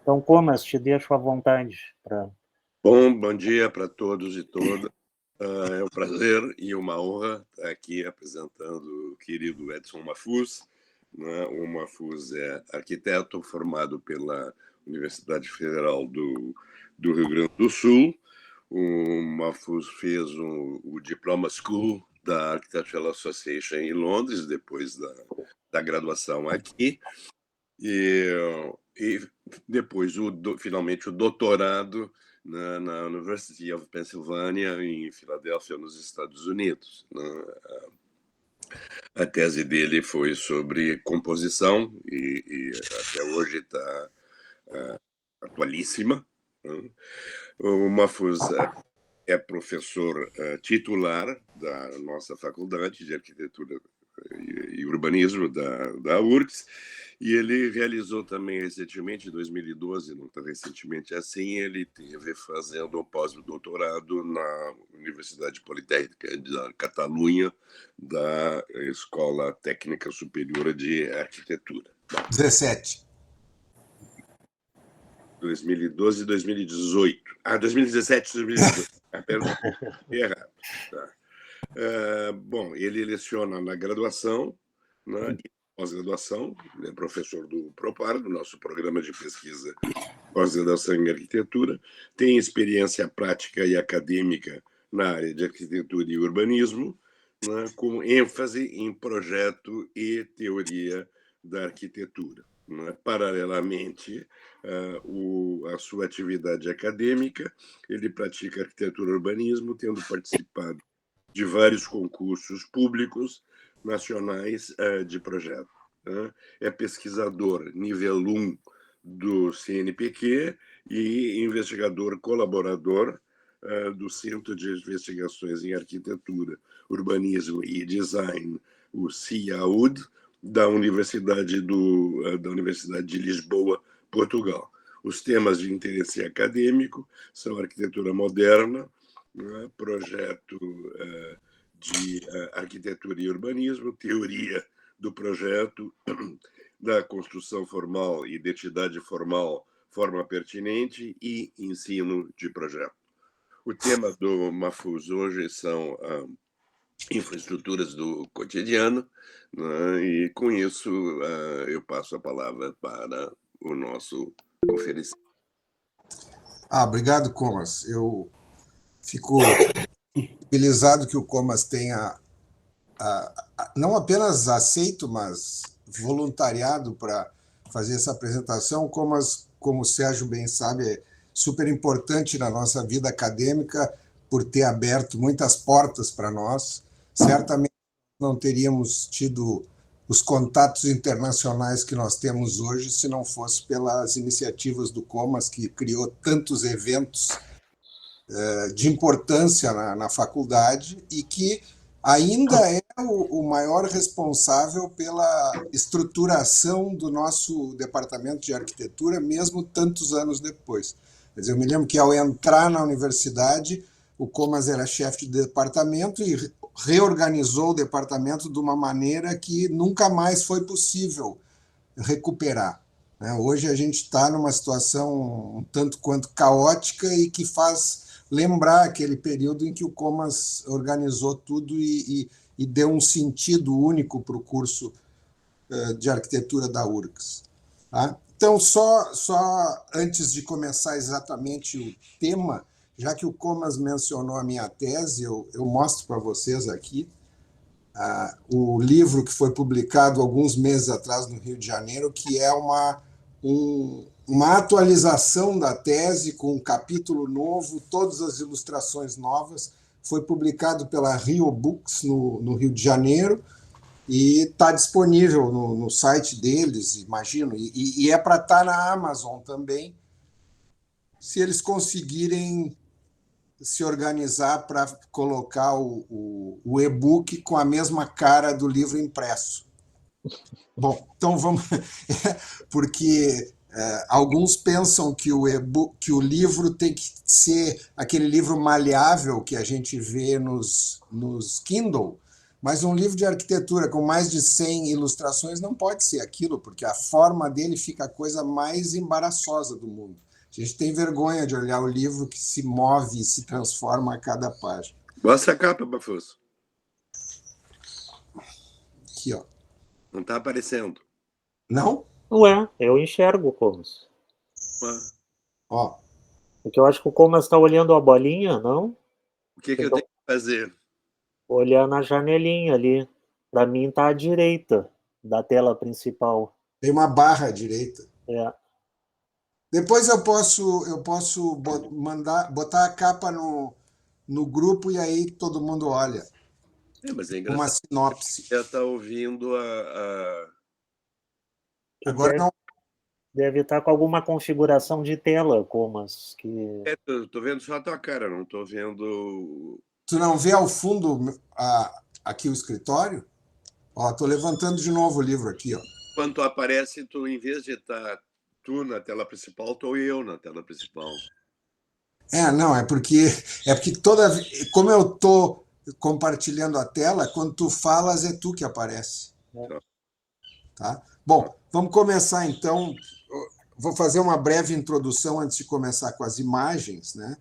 Então, Comas, te deixo à vontade para... Bom dia para todos e todas. É um prazer e uma honra estar aqui apresentando o querido Edson Mahfouz. O Mahfouz é arquiteto formado pela Universidade Federal do Rio Grande do Sul. O Mahfouz fez o Diploma School da Architectural Association em Londres, depois da graduação aqui. E depois, finalmente, o doutorado na University of Pennsylvania, em Filadélfia, nos Estados Unidos. A tese dele foi sobre composição e até hoje está atualíssima. O Mahfouz é professor titular da nossa Faculdade de Arquitetura e Urbanismo da URGS, e ele realizou também recentemente, em 2012, não tão recentemente assim, ele esteve fazendo um pós-doutorado na Universidade Politécnica da Catalunha, da Escola Técnica Superior de Arquitetura. 2012 e 2018. 2017 e 2018. Perdão, errado. Tá. Bom, ele leciona na graduação, e pós-graduação, é professor do PROPAR, do nosso programa de pesquisa pós-graduação em arquitetura, tem experiência prática e acadêmica na área de arquitetura e urbanismo, com ênfase em projeto e teoria da arquitetura. Paralelamente à sua atividade acadêmica, ele pratica arquitetura e urbanismo, tendo participado de vários concursos públicos nacionais de projeto. É pesquisador nível 1 do CNPq e investigador colaborador do Centro de Investigações em Arquitetura, Urbanismo e Design, o CIAUD, da Universidade de Lisboa, Portugal. Os temas de interesse acadêmico são arquitetura moderna, projeto de arquitetura e urbanismo, teoria do projeto, da construção formal, identidade formal, forma pertinente e ensino de projeto. O tema do Mahfouz hoje são infraestruturas do cotidiano, e com isso eu passo a palavra para o nosso conferencista. Obrigado, Comas. Eu fico felizado que o Comas tenha não apenas aceito, mas voluntariado para fazer essa apresentação. Comas, como o Sérgio bem sabe, é super importante na nossa vida acadêmica por ter aberto muitas portas para nós. Certamente não teríamos tido os contatos internacionais que nós temos hoje se não fosse pelas iniciativas do Comas, que criou tantos eventos de importância na faculdade e que ainda é o maior responsável pela estruturação do nosso departamento de arquitetura, mesmo tantos anos depois. Quer dizer, eu me lembro que, ao entrar na universidade, o Comas era chefe de departamento e reorganizou o departamento de uma maneira que nunca mais foi possível recuperar. Hoje a gente está numa situação um tanto quanto caótica e que faz lembrar aquele período em que o Comas organizou tudo e deu um sentido único para o curso de arquitetura da URGS. Tá? Então, só antes de começar exatamente o tema, já que o Comas mencionou a minha tese, eu mostro para vocês aqui o livro que foi publicado alguns meses atrás no Rio de Janeiro, que é uma atualização da tese com um capítulo novo, todas as ilustrações novas. Foi publicado pela Rio Books no Rio de Janeiro e está disponível no site deles, imagino, e é para estar na Amazon também, se eles conseguirem se organizar para colocar o e-book com a mesma cara do livro impresso. Bom, então vamos... Porque alguns pensam que o e-book, que o livro tem que ser aquele livro maleável que a gente vê nos Kindle, Mas um livro de arquitetura com mais de 100 ilustrações não pode ser aquilo, porque a forma dele fica a coisa mais embaraçosa do mundo. A gente tem vergonha de olhar o livro que se move e se transforma a cada página. Mostra a capa, Bafus. Aqui, ó. Não está aparecendo. Não? Ué, eu enxergo o Comas. Ó. Porque eu acho que o Comas está olhando a bolinha, não? O que eu tenho que fazer? Olhar na janelinha ali. Para mim está à direita da tela principal. Tem uma barra à direita. É. Depois eu posso botar a capa no grupo e aí todo mundo olha. Mas é engraçado. Uma sinopse. Já está ouvindo a... Agora não. Deve estar com alguma configuração de tela, Comas. Estou vendo só a tua cara, não estou vendo... Tu não vê ao fundo aqui o escritório? Ó, estou levantando de novo o livro aqui, ó. Quando tu aparece, tu, em vez de estar tu na tela principal, estou eu na tela principal. Não, é porque toda vez, como eu estou compartilhando a tela, quando tu falas, é tu que aparece. Tá? Bom, vamos começar então. Vou fazer uma breve introdução antes de começar com as imagens, né?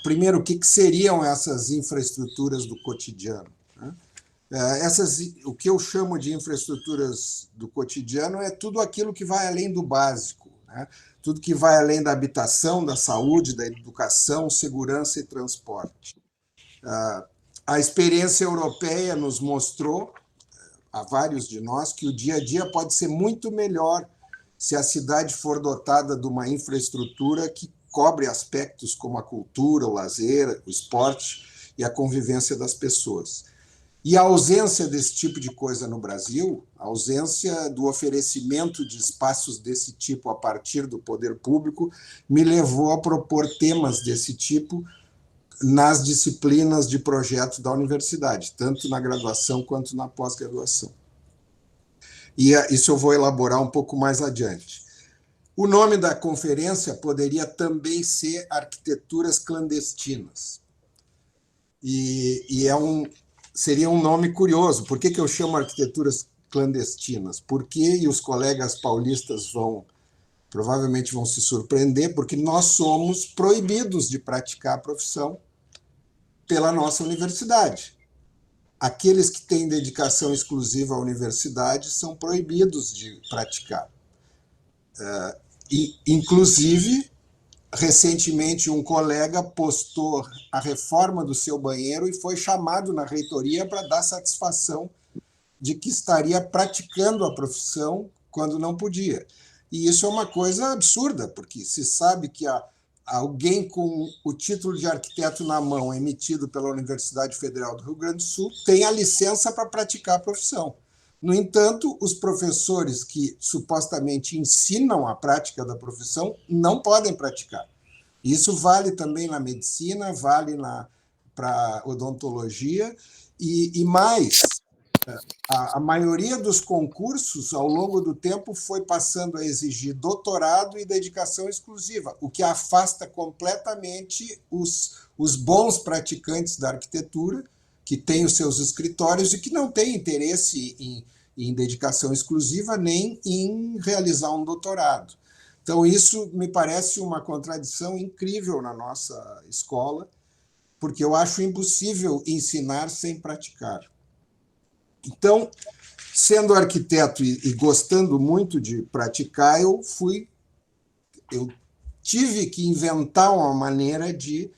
Primeiro, o que seriam essas infraestruturas do cotidiano? Né? O que eu chamo de infraestruturas do cotidiano é tudo aquilo que vai além do básico, né? Tudo que vai além da habitação, da saúde, da educação, segurança e transporte. A experiência europeia nos mostrou, a vários de nós, que o dia a dia pode ser muito melhor se a cidade for dotada de uma infraestrutura que cobre aspectos como a cultura, o lazer, o esporte e a convivência das pessoas. E a ausência desse tipo de coisa no Brasil, a ausência do oferecimento de espaços desse tipo a partir do poder público, me levou a propor temas desse tipo nas disciplinas de projeto da universidade, tanto na graduação quanto na pós-graduação. E isso eu vou elaborar um pouco mais adiante. O nome da conferência poderia também ser Arquiteturas Clandestinas. Seria um nome curioso. Por que eu chamo arquiteturas clandestinas? Porque, e os colegas paulistas provavelmente vão se surpreender, porque nós somos proibidos de praticar a profissão pela nossa universidade. Aqueles que têm dedicação exclusiva à universidade são proibidos de praticar. Inclusive, recentemente, um colega postou a reforma do seu banheiro e foi chamado na reitoria para dar satisfação de que estaria praticando a profissão quando não podia. E isso é uma coisa absurda, porque se sabe que alguém com o título de arquiteto na mão, emitido pela Universidade Federal do Rio Grande do Sul, tem a licença para praticar a profissão. No entanto, os professores que supostamente ensinam a prática da profissão não podem praticar. Isso vale também na medicina, vale para odontologia, e mais, a maioria dos concursos, ao longo do tempo, foi passando a exigir doutorado e dedicação exclusiva, o que afasta completamente os bons praticantes da arquitetura, que têm os seus escritórios e que não têm interesse em dedicação exclusiva nem em realizar um doutorado. Então, isso me parece uma contradição incrível na nossa escola, porque eu acho impossível ensinar sem praticar. Então, sendo arquiteto e gostando muito de praticar, eu tive que inventar uma maneira de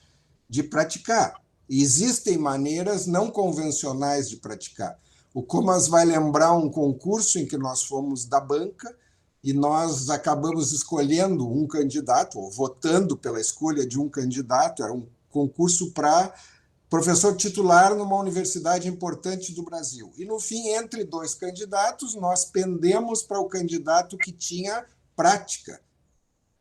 praticar. E existem maneiras não convencionais de praticar. O Comas vai lembrar um concurso em que nós fomos da banca e nós acabamos escolhendo um candidato, ou votando pela escolha de um candidato. Era um concurso para professor titular numa universidade importante do Brasil. E, no fim, entre dois candidatos, nós pendemos para o candidato que tinha prática.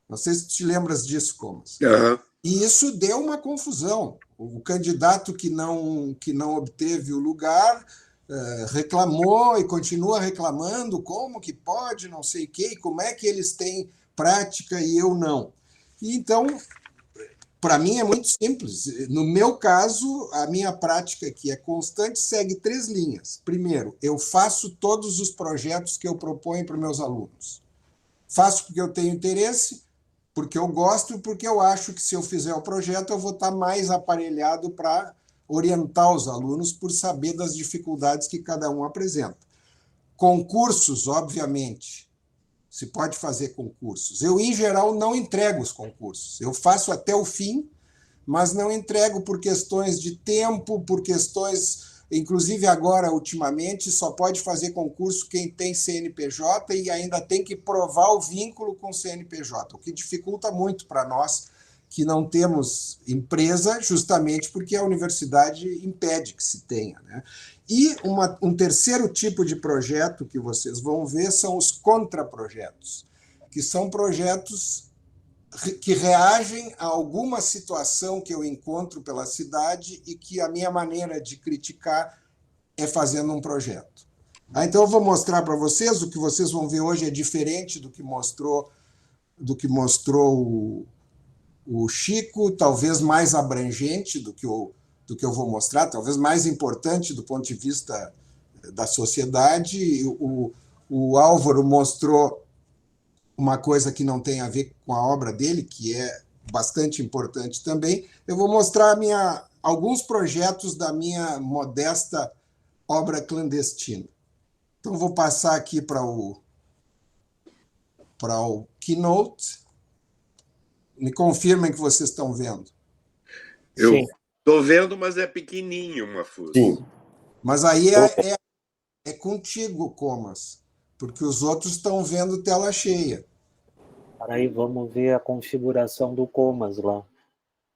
Não sei se te lembras disso, Comas. Uhum. E isso deu uma confusão. O candidato que não obteve o lugar reclamou e continua reclamando como que pode, não sei o quê, como é que eles têm prática e eu não. E então, Para mim é muito simples. No meu caso, a minha prática, que é constante, segue 3 linhas. Primeiro, eu faço todos os projetos que eu proponho para os meus alunos. Faço porque eu tenho interesse, porque eu gosto e porque eu acho que, se eu fizer o projeto, eu vou estar mais aparelhado para orientar os alunos por saber das dificuldades que cada um apresenta. Concursos, obviamente, se pode fazer concursos. Eu, em geral, não entrego os concursos. Eu faço até o fim, mas não entrego por questões de tempo, por questões... Inclusive, agora, ultimamente, só pode fazer concurso quem tem CNPJ e ainda tem que provar o vínculo com o CNPJ, o que dificulta muito para nós, que não temos empresa, justamente porque a universidade impede que se tenha, né? E um terceiro tipo de projeto que vocês vão ver são os contraprojetos, que são projetos que reagem a alguma situação que eu encontro pela cidade e que a minha maneira de criticar é fazendo um projeto. Então, eu vou mostrar para vocês. O que vocês vão ver hoje é diferente do que mostrou o Chico, talvez mais abrangente do que eu vou mostrar, talvez mais importante do ponto de vista da sociedade. O Álvaro mostrou uma coisa que não tem a ver com a obra dele, que é bastante importante também. Eu vou mostrar alguns projetos da minha modesta obra clandestina. Então, vou passar aqui para o Keynote. Me confirmem que vocês estão vendo. Eu estou vendo, mas é pequenininho, Mafuz. Sim. Mas aí é contigo, Comas, porque os outros estão vendo tela cheia. Aí vamos ver a configuração do Comas lá.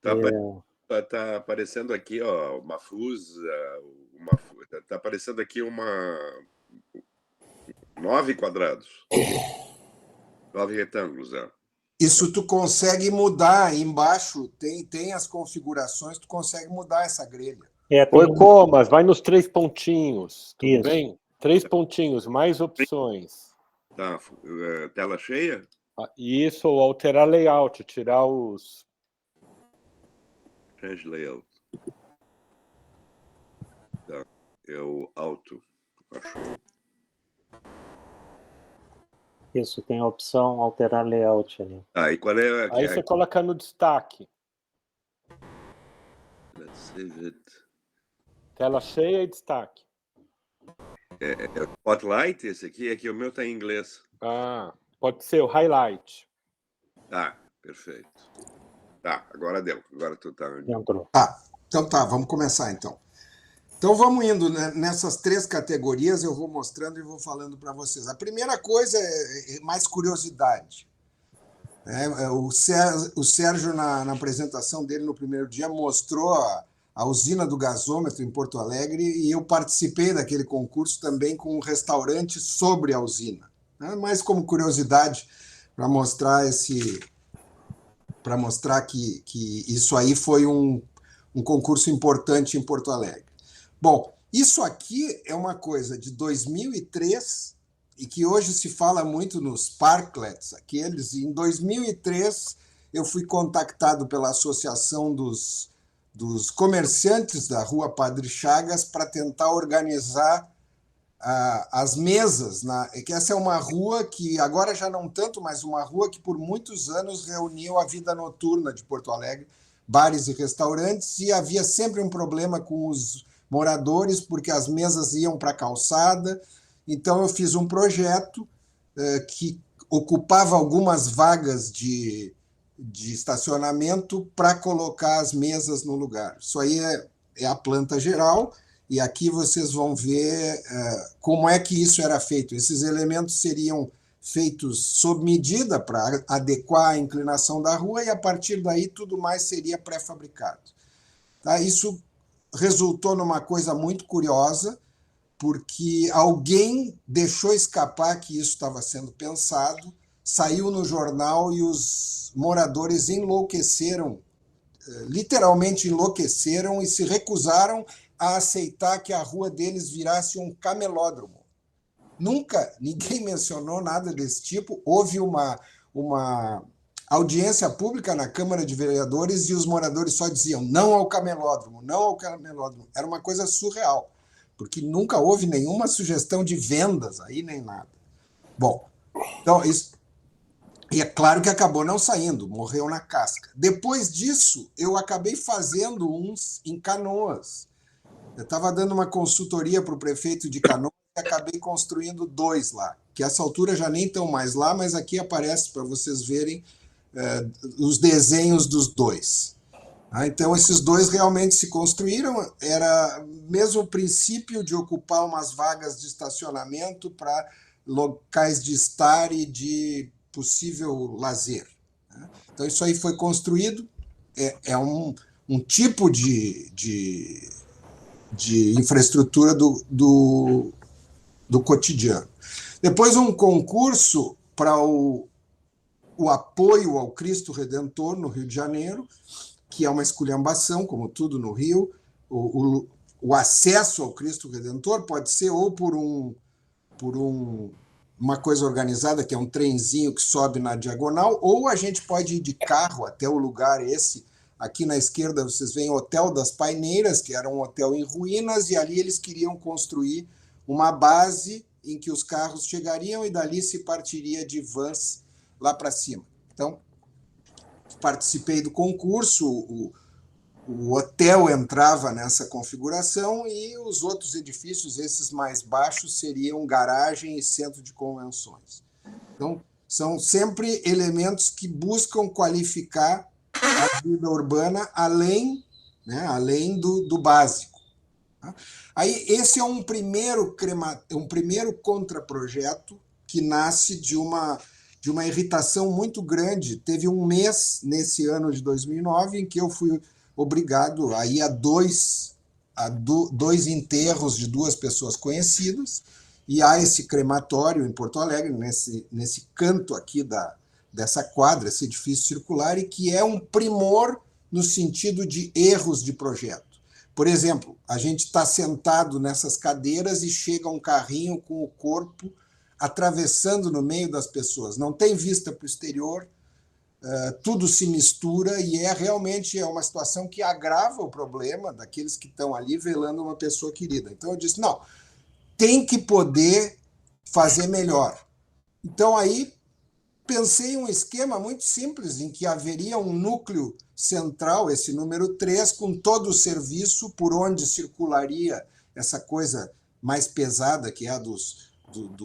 Tá aparecendo aqui, ó, o Mafuz. Tá aparecendo aqui 9 quadrados. 9 retângulos, é. Isso tu consegue mudar embaixo, tem as configurações, tu consegue mudar essa grelha. Oi, Comas, vai nos 3 pontinhos, tudo Isso. bem? 3 pontinhos, mais opções. Tá, tela cheia? Isso, ou alterar layout, tirar os... Change layout. Tá, é o alto, acho. Isso, tem a opção alterar layout ali. E qual é? Aí você coloca no destaque. Let's save it. Tela cheia e destaque. É o Spotlight esse aqui? É que o meu está em inglês. Pode ser o highlight. Tá, perfeito. Tá, agora deu. Agora tu tá... Entrou. Então tá, vamos começar então. Então vamos indo, né? Nessas 3 categorias, eu vou mostrando e vou falando para vocês. A primeira coisa é mais curiosidade. O Sérgio, na apresentação dele no primeiro dia, mostrou a usina do gasômetro em Porto Alegre, e eu participei daquele concurso também com um restaurante sobre a usina, né? Mas como curiosidade, para mostrar que isso aí foi um concurso importante em Porto Alegre. Bom, isso aqui é uma coisa de 2003 e que hoje se fala muito nos parklets, aqueles. Em 2003, eu fui contactado pela Associação dos Comerciantes da Rua Padre Chagas para tentar organizar as mesas. Que essa é uma rua que, agora já não tanto, mas uma rua que por muitos anos reuniu a vida noturna de Porto Alegre, bares e restaurantes, e havia sempre um problema com os moradores, porque as mesas iam para a calçada. Então, eu fiz um projeto que ocupava algumas vagas de estacionamento para colocar as mesas no lugar. Isso aí é a planta geral, e aqui vocês vão ver como é que isso era feito. Esses elementos seriam feitos sob medida para adequar a inclinação da rua, e a partir daí tudo mais seria pré-fabricado. Tá? Isso resultou numa coisa muito curiosa, porque alguém deixou escapar que isso estava sendo pensado, saiu no jornal e os moradores enlouqueceram, literalmente enlouqueceram, e se recusaram a aceitar que a rua deles virasse um camelódromo. Nunca ninguém mencionou nada desse tipo. Houve uma audiência pública na Câmara de Vereadores e os moradores só diziam não ao camelódromo, não ao camelódromo. Era uma coisa surreal, porque nunca houve nenhuma sugestão de vendas aí, nem nada. Bom, então, isso... E é claro que acabou não saindo, morreu na casca. Depois disso, eu acabei fazendo uns em Canoas. Eu estava dando uma consultoria para o prefeito de Canoas e acabei construindo 2 lá, que a essa altura já nem estão mais lá, mas aqui aparece para vocês verem os desenhos dos 2. Então, esses 2 realmente se construíram, era mesmo o princípio de ocupar umas vagas de estacionamento para locais de estar e de possível lazer. Então, isso aí foi construído, é um tipo de infraestrutura do cotidiano. Depois, um concurso para o apoio ao Cristo Redentor no Rio de Janeiro, que é uma esculhambação, como tudo no Rio. O acesso ao Cristo Redentor pode ser ou por uma coisa organizada, que é um trenzinho que sobe na diagonal, ou a gente pode ir de carro até o lugar esse. Aqui na esquerda vocês veem o Hotel das Paineiras, que era um hotel em ruínas, e ali eles queriam construir uma base em que os carros chegariam e dali se partiria de vans lá para cima. Então, participei do concurso, o hotel entrava nessa configuração e os outros edifícios, esses mais baixos, seriam garagem e centro de convenções. Então, são sempre elementos que buscam qualificar a vida urbana além do básico. Aí, esse é um primeiro contraprojeto que nasce de uma irritação muito grande. Teve um mês, nesse ano de 2009, em que eu fui obrigado a ir a dois enterros de 2 pessoas conhecidas, e há esse crematório em Porto Alegre, nesse canto aqui dessa quadra, esse edifício circular, e que é um primor no sentido de erros de projeto. Por exemplo, a gente está sentado nessas cadeiras e chega um carrinho com o corpo atravessando no meio das pessoas. Não tem vista para o exterior, tudo se mistura e realmente uma situação que agrava o problema daqueles que estão ali velando uma pessoa querida. Então eu disse, não, tem que poder fazer melhor. Então aí pensei em um esquema muito simples, em que haveria um núcleo central, esse número 3, com todo o serviço por onde circularia essa coisa mais pesada, que é a do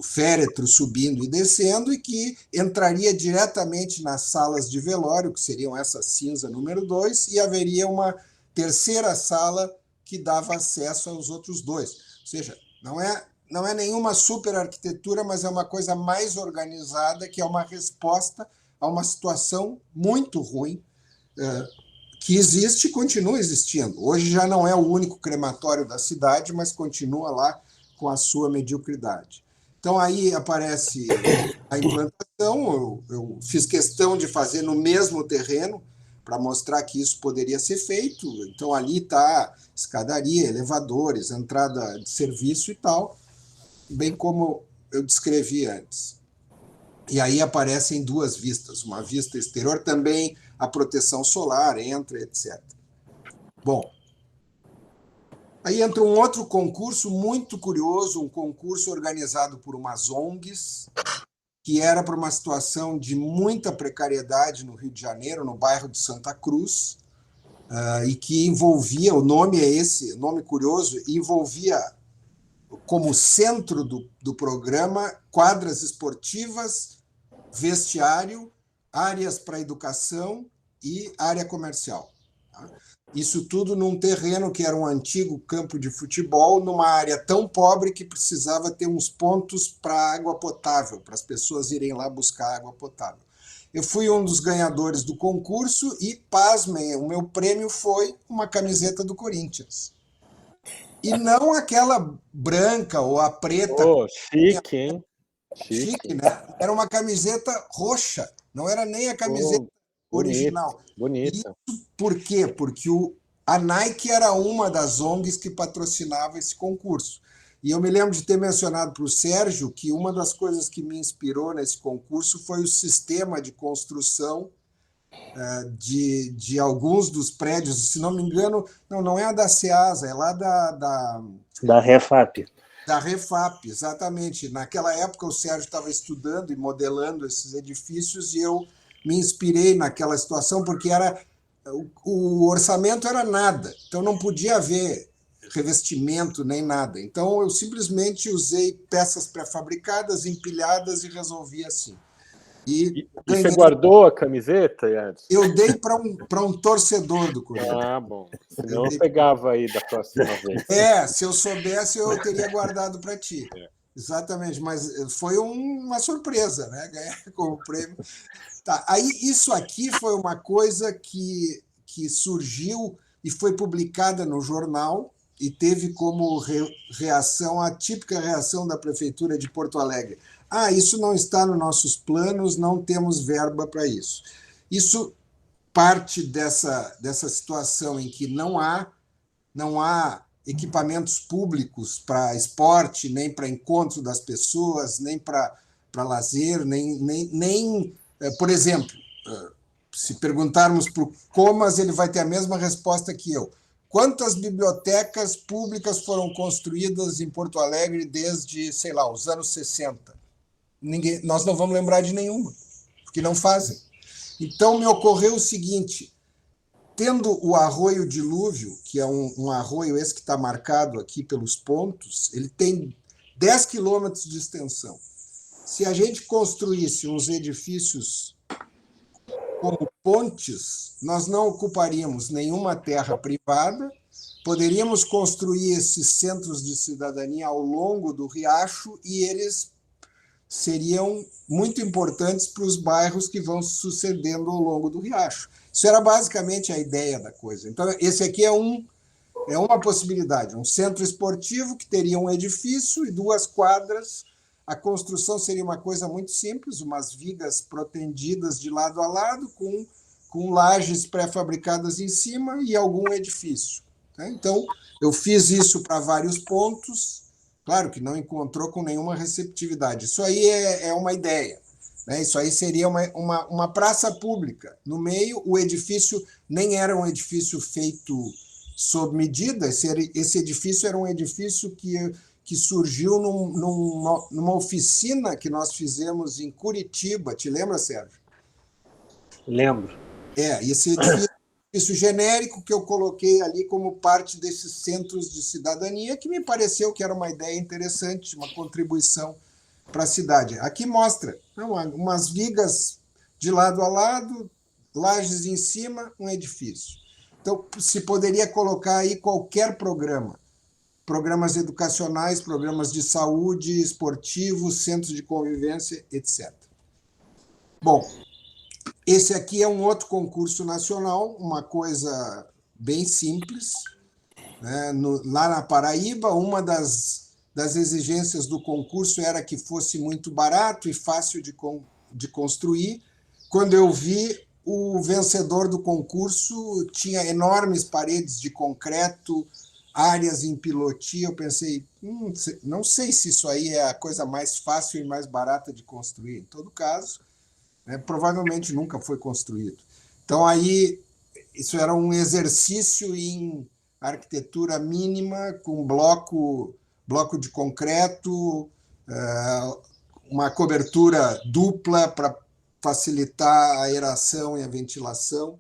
féretro subindo e descendo, e que entraria diretamente nas salas de velório, que seriam essa cinza número 2, e haveria uma terceira sala que dava acesso aos outros 2. Ou seja, não é nenhuma super arquitetura, mas é uma coisa mais organizada, que é uma resposta a uma situação muito ruim, que existe e continua existindo. Hoje já não é o único crematório da cidade, mas continua lá com a sua mediocridade. Então, aí aparece a implantação, eu fiz questão de fazer no mesmo terreno, para mostrar que isso poderia ser feito. Então, ali está escadaria, elevadores, entrada de serviço e tal, bem como eu descrevi antes. E aí aparecem 2 vistas, uma vista exterior, também a proteção solar entra, etc. Bom, aí entra um outro concurso muito curioso, um concurso organizado por umas ONGs, que era para uma situação de muita precariedade no Rio de Janeiro, no bairro de Santa Cruz, e que envolvia, o nome é esse, nome curioso, envolvia como centro do programa quadras esportivas, vestiário, áreas para educação e área comercial. Isso tudo num terreno que era um antigo campo de futebol, numa área tão pobre que precisava ter uns pontos para água potável, para as pessoas irem lá buscar água potável. Eu fui um dos ganhadores do concurso e, pasmem, o meu prêmio foi uma camiseta do Corinthians. E não aquela branca ou a preta. Oh, chique, hein? Chique, né? Era uma camiseta roxa, não era nem a camiseta original. Bonita. Isso por quê? Porque a Nike era uma das ONGs que patrocinava esse concurso. E eu me lembro de ter mencionado para o Sérgio que uma das coisas que me inspirou nesse concurso foi o sistema de construção de alguns dos prédios, se não me engano, não é a da SEASA, é lá Da Refap. da Refap, exatamente. Naquela época o Sérgio estava estudando e modelando esses edifícios e eu me inspirei naquela situação porque o orçamento era nada, então não podia haver revestimento nem nada. Então eu simplesmente usei peças pré-fabricadas, empilhadas e resolvi assim. E você guardou a camiseta, Edson? Eu dei para um torcedor do Corinthians. Ah, bom. Senão eu pegava aí da próxima vez. Se eu soubesse, eu teria guardado para ti. Exatamente, mas foi uma surpresa, né? Ganhar como prêmio. Tá, aí isso aqui foi uma coisa que surgiu e foi publicada no jornal e teve como reação a típica reação da Prefeitura de Porto Alegre. Isso não está nos nossos planos, não temos verba para isso. Isso parte dessa situação em que não há equipamentos públicos para esporte, nem para encontro das pessoas, nem para lazer, nem por exemplo, se perguntarmos para o Comas, ele vai ter a mesma resposta que eu. Quantas bibliotecas públicas foram construídas em Porto Alegre desde, sei lá, os anos 60? Nós não vamos lembrar de nenhuma, porque não fazem. Então, me ocorreu o seguinte, tendo o Arroio Dilúvio, que é um arroio esse que está marcado aqui pelos pontos, ele tem 10 quilômetros de extensão. Se a gente construísse uns edifícios como pontes, nós não ocuparíamos nenhuma terra privada, poderíamos construir esses centros de cidadania ao longo do riacho e eles seriam muito importantes para os bairros que vão se sucedendo ao longo do riacho. Isso era basicamente a ideia da coisa. Então, esse aqui é uma possibilidade, um centro esportivo que teria um edifício e 2 quadras. A construção seria uma coisa muito simples, umas vigas protendidas de lado a lado, com lajes pré-fabricadas em cima e algum edifício. Então, eu fiz isso para vários pontos. Claro que não encontrou com nenhuma receptividade. Isso aí é uma ideia. Né? Isso aí seria uma praça pública. No meio, o edifício nem era um edifício feito sob medida. Esse edifício era um edifício que surgiu numa oficina que nós fizemos em Curitiba. Te lembra, Sérgio? Lembro. Esse edifício genérico que eu coloquei ali como parte desses centros de cidadania, que me pareceu que era uma ideia interessante, uma contribuição para a cidade. Aqui mostra umas vigas de lado a lado, lajes em cima, um edifício. Então, se poderia colocar aí qualquer programa, programas educacionais, programas de saúde, esportivos, centros de convivência, etc. Bom, esse aqui é um outro concurso nacional, uma coisa bem simples. Né? Lá na Paraíba, uma das exigências do concurso era que fosse muito barato e fácil de construir. Quando eu vi, o vencedor do concurso tinha enormes paredes de concreto, áreas em pilotia. Eu pensei, não sei se isso aí é a coisa mais fácil e mais barata de construir. Em todo caso, provavelmente nunca foi construído. Então, aí, isso era um exercício em arquitetura mínima, com bloco de concreto, uma cobertura dupla para facilitar a aeração e a ventilação.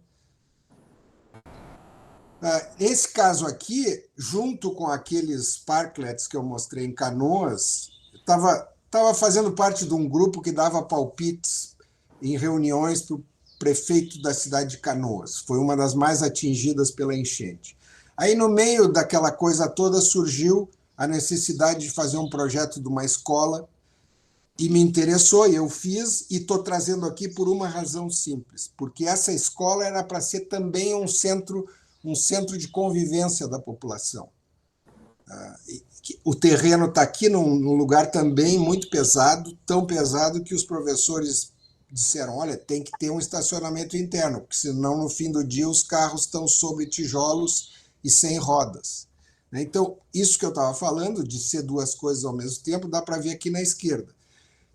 Esse caso aqui, junto com aqueles parklets que eu mostrei em Canoas, estava fazendo parte de um grupo que dava palpites em reuniões para o prefeito da cidade de Canoas. Foi uma das mais atingidas pela enchente. Aí, no meio daquela coisa toda, surgiu a necessidade de fazer um projeto de uma escola e me interessou, e eu fiz, e estou trazendo aqui por uma razão simples, porque essa escola era para ser também um centro de convivência da população. O terreno está aqui num lugar também muito pesado, tão pesado que os professores disseram, olha, tem que ter um estacionamento interno, porque senão no fim do dia os carros estão sobre tijolos e sem rodas. Então, isso que eu estava falando, de ser 2 coisas ao mesmo tempo, dá para ver aqui na esquerda.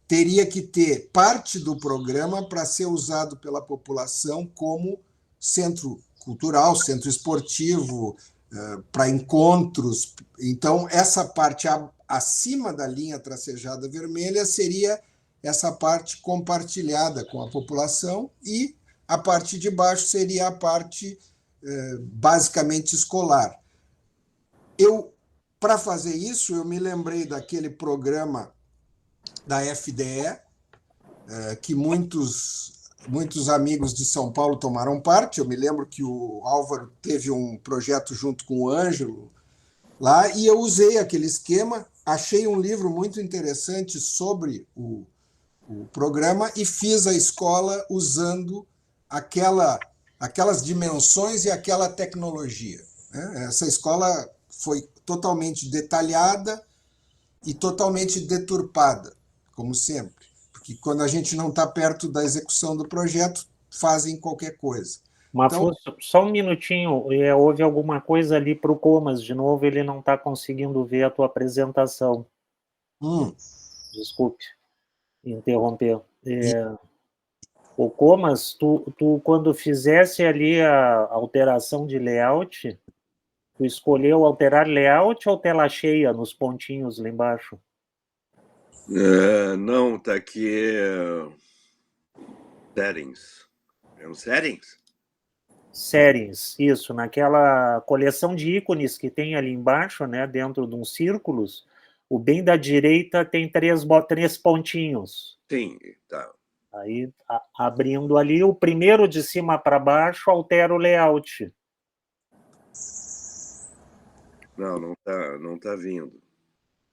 teria que ter parte do programa para ser usado pela população como centro cultural, centro esportivo, para encontros. Então, essa parte acima da linha tracejada vermelha seria essa parte compartilhada com a população, e a parte de baixo seria a parte basicamente escolar. Para fazer isso, eu me lembrei daquele programa da FDE, que muitos amigos de São Paulo tomaram parte. Eu me lembro que o Álvaro teve um projeto junto com o Ângelo lá, e eu usei aquele esquema, achei um livro muito interessante sobre o programa e fiz a escola usando aquelas dimensões e aquela tecnologia. Essa escola foi totalmente detalhada e totalmente deturpada, como sempre, porque quando a gente não está perto da execução do projeto, fazem qualquer coisa. Mafus, então, só um minutinho, houve alguma coisa ali para o Comas, de novo, ele não está conseguindo ver a tua apresentação. Desculpe interromper. O Comas, tu quando fizesse ali a alteração de layout, tu escolheu alterar layout ou tela cheia nos pontinhos lá embaixo? Não, tá aqui settings. É um settings? Settings, isso, naquela coleção de ícones que tem ali embaixo, né, dentro de uns círculos, o bem da direita tem três pontinhos. Sim, tá. Aí, abrindo ali, o primeiro de cima para baixo altera o layout. Não tá vindo.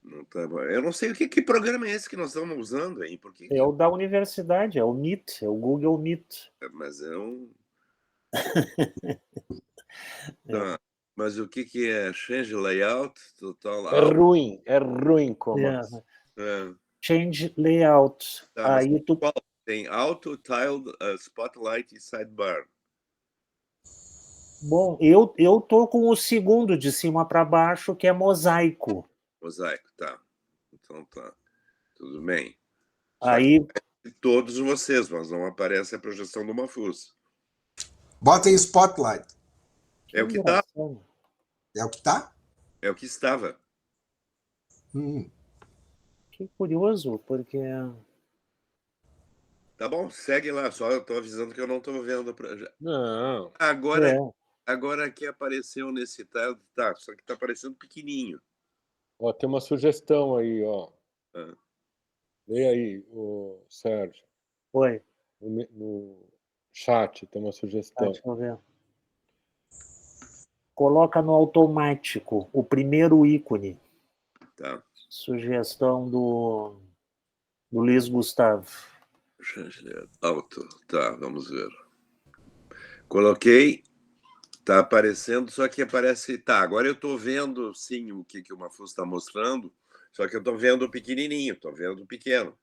Não tá... Eu não sei o que programa é esse que nós estamos usando aí. Porque... É o da universidade, é o Meet, é o Google Meet. Mas é um... Tá. Mas o que é? Change layout? Total out? É ruim, Comas. Change layout. Tá, aí tu... Tem auto, tiled, spotlight e sidebar. Bom, eu tô com o segundo de cima para baixo, que é mosaico. Mosaico, tá. Então tá. Tudo bem. Aí... Todos vocês, mas não aparece a projeção do Mafus. Bota em spotlight. É o que tá. É o que tá? É o que estava. Que curioso, porque... Tá bom, segue lá. Só eu tô avisando que eu não tô vendo o projeto. Não. Agora que apareceu nesse tá, só que tá aparecendo pequenininho. Ó, tem uma sugestão aí, ó. Lê aí, o Sérgio. Oi. No chat tem uma sugestão. Deixa eu ver. Coloca no automático o primeiro ícone. Tá. Sugestão do Luiz Gustavo. Auto. Tá, vamos ver. Coloquei. Tá aparecendo, só que aparece... Tá, agora eu tô vendo, sim, o que o Mafus está mostrando, só que eu tô vendo o pequenininho, tô vendo o pequeno.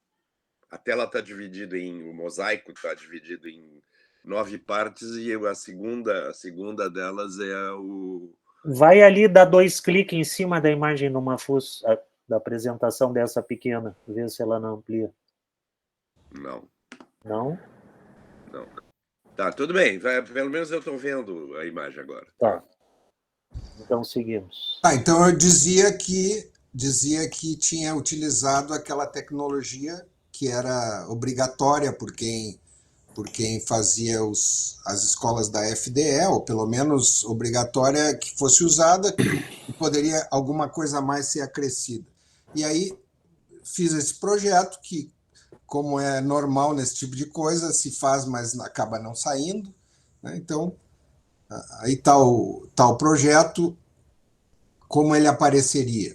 A tela tá dividida o mosaico tá dividido em 9 partes e a segunda delas é o... Vai ali, dá 2 cliques em cima da imagem do Mafus, da apresentação dessa pequena, ver se ela não amplia. Não. Não? Não. Tá, tudo bem. Pelo menos eu estou vendo a imagem agora. Tá. Então seguimos. Então eu dizia que tinha utilizado aquela tecnologia que era obrigatória por quem fazia as escolas da FDE, ou pelo menos obrigatória que fosse usada, e poderia alguma coisa a mais ser acrescida. E aí fiz esse projeto que, como é normal nesse tipo de coisa, se faz, mas acaba não saindo, né? Então, aí está o projeto, como ele apareceria.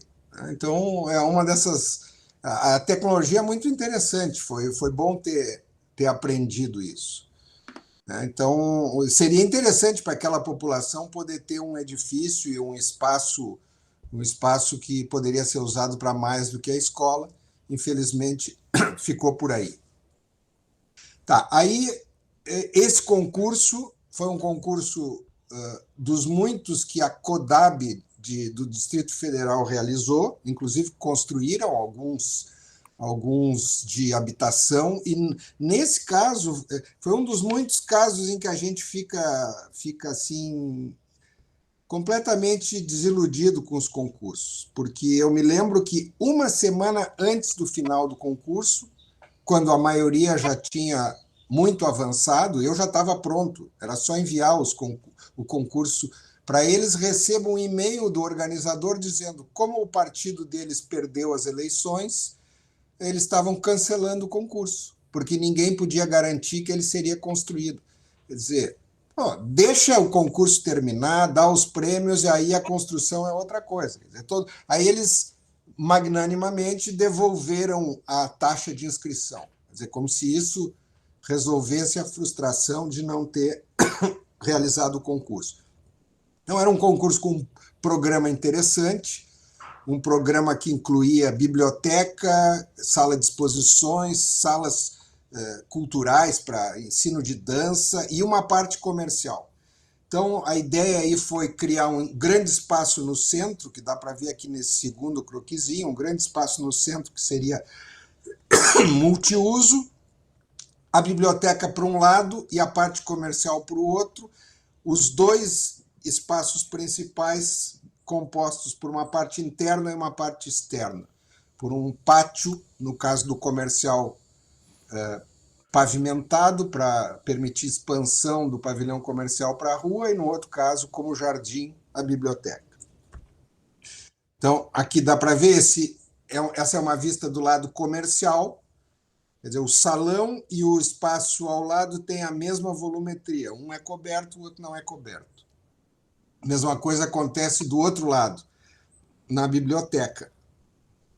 Então, é uma dessas... A tecnologia é muito interessante, foi bom ter aprendido isso. Então, seria interessante para aquela população poder ter um edifício e um espaço que poderia ser usado para mais do que a escola. Infelizmente, ficou por aí. Tá, aí esse concurso foi um concurso dos muitos que a CODAB do Distrito Federal realizou, inclusive construíram alguns alguns de habitação, e nesse caso, foi um dos muitos casos em que a gente fica assim, completamente desiludido com os concursos, porque eu me lembro que uma semana antes do final do concurso, quando a maioria já tinha muito avançado, eu já estava pronto, era só enviar o concurso para eles, recebam um e-mail do organizador dizendo como o partido deles perdeu as eleições, eles estavam cancelando o concurso, porque ninguém podia garantir que ele seria construído. Quer dizer, deixa o concurso terminar, dá os prêmios, e aí a construção é outra coisa. Quer dizer, aí eles magnanimamente devolveram a taxa de inscrição. Quer dizer, como se isso resolvesse a frustração de não ter realizado o concurso. Então, era um concurso com um programa interessante, um programa que incluía biblioteca, sala de exposições, salas culturais para ensino de dança e uma parte comercial. Então, a ideia aí foi criar um grande espaço no centro, que dá para ver aqui nesse segundo croquisinho, um grande espaço no centro que seria multiuso, a biblioteca para um lado e a parte comercial para o outro, os dois espaços principais compostos por uma parte interna e uma parte externa, por um pátio, no caso do comercial, pavimentado para permitir expansão do pavilhão comercial para a rua, e no outro caso, como jardim, a biblioteca. Então, aqui dá para ver, essa é uma vista do lado comercial, quer dizer, o salão e o espaço ao lado têm a mesma volumetria, um é coberto, o outro não é coberto. A mesma coisa acontece do outro lado, na biblioteca.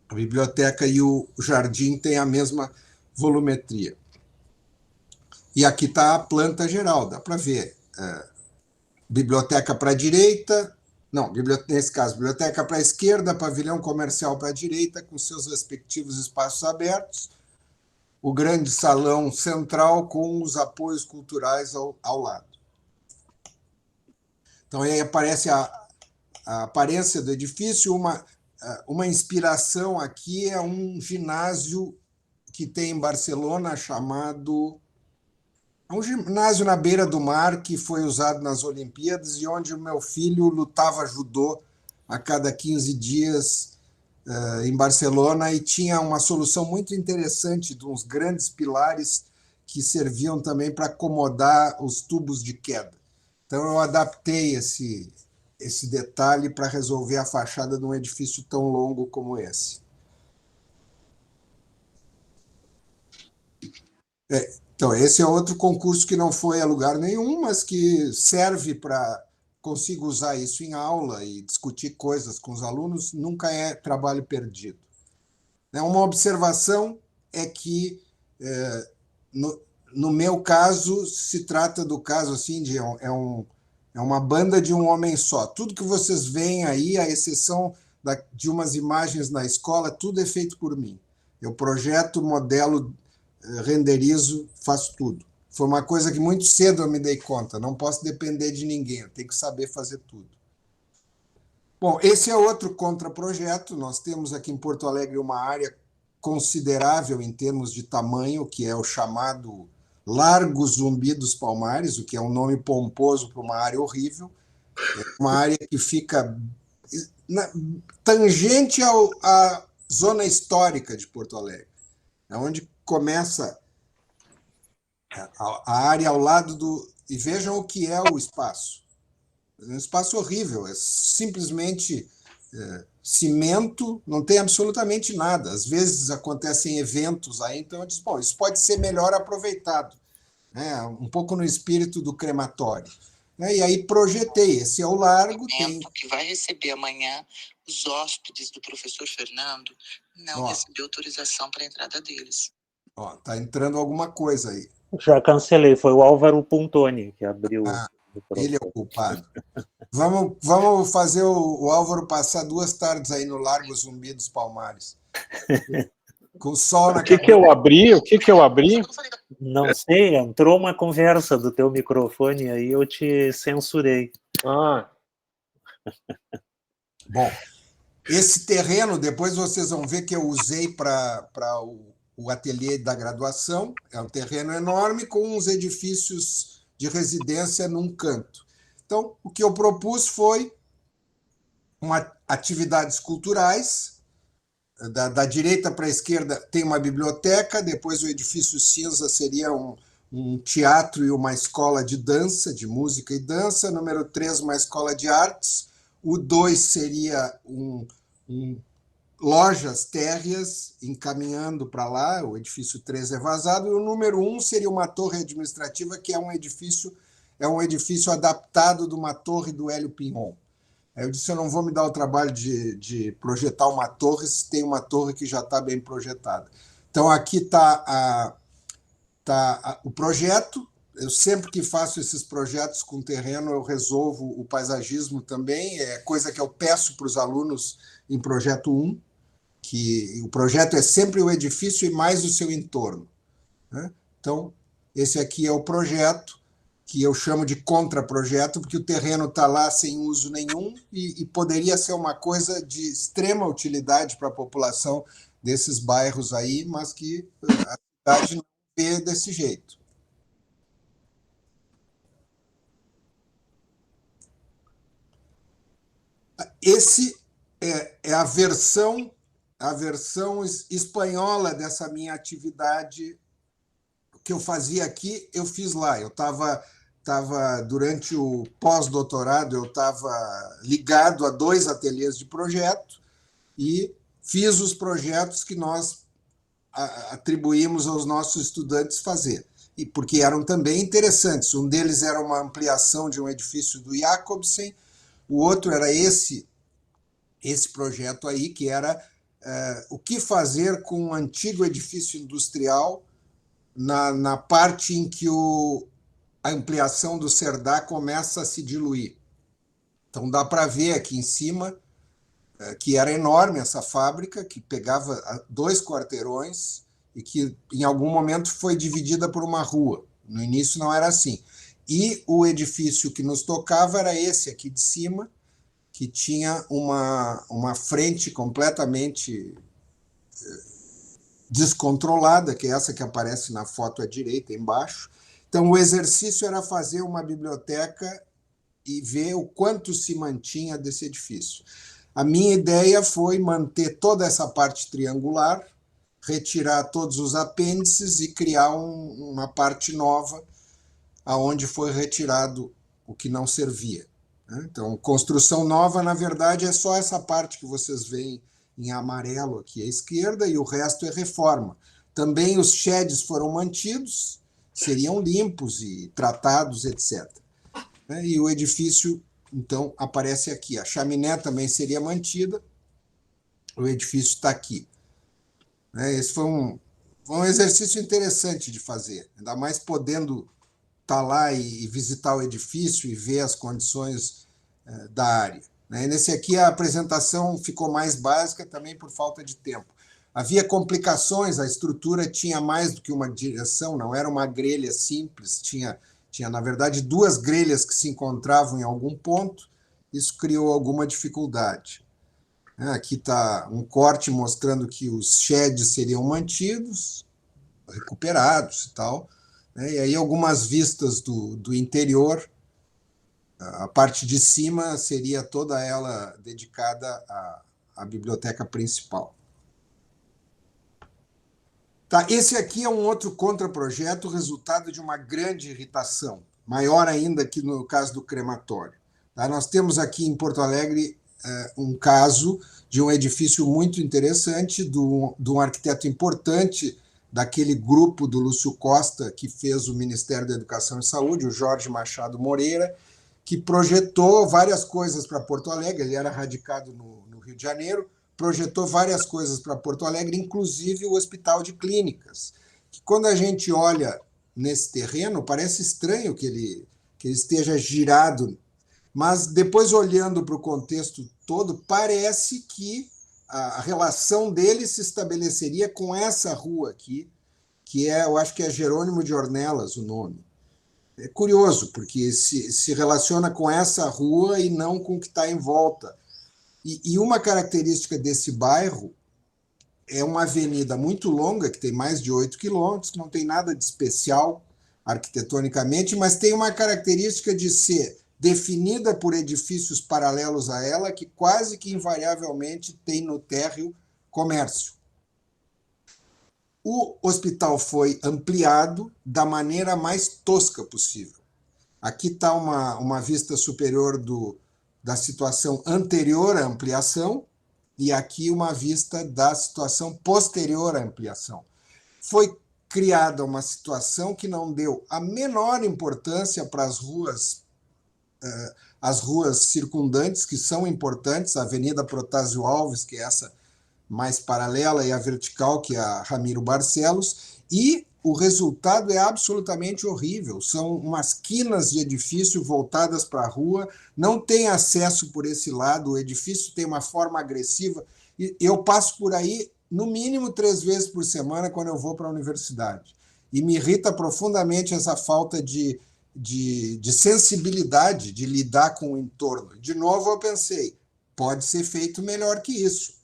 A biblioteca e o jardim têm a mesma volumetria. E aqui está a planta geral, dá para ver. Biblioteca para a direita, não, nesse caso, biblioteca para a esquerda, pavilhão comercial para a direita, com seus respectivos espaços abertos, o grande salão central com os apoios culturais ao lado. Então, aí aparece a aparência do edifício, uma inspiração aqui é um ginásio que tem em Barcelona chamado... É um ginásio na beira do mar que foi usado nas Olimpíadas e onde o meu filho lutava judô a cada 15 dias em Barcelona, e tinha uma solução muito interessante de uns grandes pilares que serviam também para acomodar os tubos de queda. Então, eu adaptei esse detalhe para resolver a fachada de um edifício tão longo como esse. Então, esse é outro concurso que não foi a lugar nenhum, mas que serve para consigo usar isso em aula e discutir coisas com os alunos, nunca é trabalho perdido. Uma observação é que, no meu caso, se trata do caso assim, é uma banda de um homem só. Tudo que vocês veem aí, à exceção de umas imagens na escola, tudo é feito por mim. Eu projeto, modelo, renderizo, faço tudo. Foi uma coisa que muito cedo eu me dei conta, não posso depender de ninguém, eu tenho que saber fazer tudo. Bom, esse é outro contraprojeto. Nós temos aqui em Porto Alegre uma área considerável em termos de tamanho, que é o chamado Largo Zumbi dos Palmares, o que é um nome pomposo para uma área horrível. É uma área que fica tangente à zona histórica de Porto Alegre, é onde começa a área ao lado do... E vejam o que é o espaço. É um espaço horrível, é simplesmente cimento, não tem absolutamente nada. Às vezes acontecem eventos aí, então eu disse, bom, isso pode ser melhor aproveitado, né? Um pouco no espírito do crematório. E aí projetei, esse é o largo. Que vai receber amanhã os hóspedes do professor Fernando, não recebeu autorização para a entrada deles. Tá entrando alguma coisa aí. Já cancelei, foi o Álvaro Puntoni que abriu. Ele é o culpado. Vamos fazer o Álvaro passar 2 tardes aí no Largo Zumbi dos Palmares. Com o sol na cabeça. O que eu abri? Não sei, entrou uma conversa do teu microfone aí, eu te censurei. Bom, Esse terreno, depois vocês vão ver que eu usei para o ateliê da graduação. É um terreno enorme com uns edifícios de residência num canto. Então, o que eu propus foi atividades culturais. Da direita para a esquerda tem uma biblioteca, depois o edifício cinza seria um teatro e uma escola de dança, de música e dança. Número 3, uma escola de artes. O 2 seria lojas térreas encaminhando para lá, o edifício 3 é vazado, e o número 1 seria uma torre administrativa, que é um edifício adaptado de uma torre do Hélio Pinhon. Aí eu disse, eu não vou me dar o trabalho de projetar uma torre se tem uma torre que já está bem projetada. Então, aqui está o projeto. Eu sempre que faço esses projetos com terreno, eu resolvo o paisagismo também, é coisa que eu peço para os alunos em projeto 1, que o projeto é sempre o edifício e mais o seu entorno, né? Então, esse aqui é o projeto, que eu chamo de contraprojeto, porque o terreno está lá sem uso nenhum e poderia ser uma coisa de extrema utilidade para a população desses bairros aí, mas que a cidade não vê desse jeito. Esse é a versão espanhola dessa minha atividade que eu fazia aqui, eu fiz lá. Eu estava durante o pós-doutorado, eu estava ligado a 2 ateliês de projeto e fiz os projetos que nós atribuímos aos nossos estudantes fazer, e porque eram também interessantes. Um deles era uma ampliação de um edifício do Jacobsen, o outro era esse projeto aí, que era o que fazer com um antigo edifício industrial na parte em que a ampliação do Cerdá começa a se diluir. Então, dá para ver aqui em cima que era enorme essa fábrica, que pegava 2 quarteirões e que, em algum momento, foi dividida por uma rua. No início não era assim. E o edifício que nos tocava era esse aqui de cima, que tinha uma frente completamente descontrolada, que é essa que aparece na foto à direita, embaixo. Então, o exercício era fazer uma biblioteca e ver o quanto se mantinha desse edifício. A minha ideia foi manter toda essa parte triangular, retirar todos os apêndices e criar uma parte nova, aonde foi retirado o que não servia. Então, construção nova, na verdade, é só essa parte que vocês veem em amarelo aqui à esquerda, e o resto é reforma. Também os sheds foram mantidos, seriam limpos e tratados, etc. E o edifício, então, aparece aqui. A chaminé também seria mantida, o edifício está aqui. Esse foi um exercício interessante de fazer, ainda mais podendo estar lá e visitar o edifício e ver as condições da área. Nesse aqui, a apresentação ficou mais básica também por falta de tempo. Havia complicações, a estrutura tinha mais do que uma direção, não era uma grelha simples, tinha na verdade, 2 grelhas que se encontravam em algum ponto, isso criou alguma dificuldade. Aqui está um corte mostrando que os sheds seriam mantidos, recuperados e tal, e aí algumas vistas do interior. A parte de cima seria toda ela dedicada à biblioteca principal. Tá, esse aqui é um outro contraprojeto, resultado de uma grande irritação, maior ainda que no caso do crematório. Tá, nós temos aqui em Porto Alegre um caso de um edifício muito interessante, de um arquiteto importante daquele grupo do Lúcio Costa, que fez o Ministério da Educação e Saúde, o Jorge Machado Moreira, que projetou várias coisas para Porto Alegre. Ele era radicado no Rio de Janeiro, projetou várias coisas para Porto Alegre, inclusive o Hospital de Clínicas, que quando a gente olha nesse terreno, parece estranho que ele esteja girado, mas depois, olhando para o contexto todo, parece que a relação dele se estabeleceria com essa rua aqui, que eu acho que é Jerônimo de Ornelas o nome. É curioso, porque se relaciona com essa rua e não com o que está em volta. E uma característica desse bairro é uma avenida muito longa, que tem mais de 8 quilômetros, não tem nada de especial arquitetonicamente, mas tem uma característica de ser definida por edifícios paralelos a ela, que quase que invariavelmente tem no térreo comércio. O hospital foi ampliado da maneira mais tosca possível. Aqui está uma vista superior da situação anterior à ampliação e aqui uma vista da situação posterior à ampliação. Foi criada uma situação que não deu a menor importância para as ruas circundantes, que são importantes, a Avenida Protásio Alves, que é essa mais paralela, e a vertical, que é a Ramiro Barcelos, e o resultado é absolutamente horrível. São umas quinas de edifício voltadas para a rua, não tem acesso por esse lado, o edifício tem uma forma agressiva. E eu passo por aí, no mínimo 3 vezes por semana, quando eu vou para a universidade. E me irrita profundamente essa falta de sensibilidade de lidar com o entorno. De novo, eu pensei, pode ser feito melhor que isso.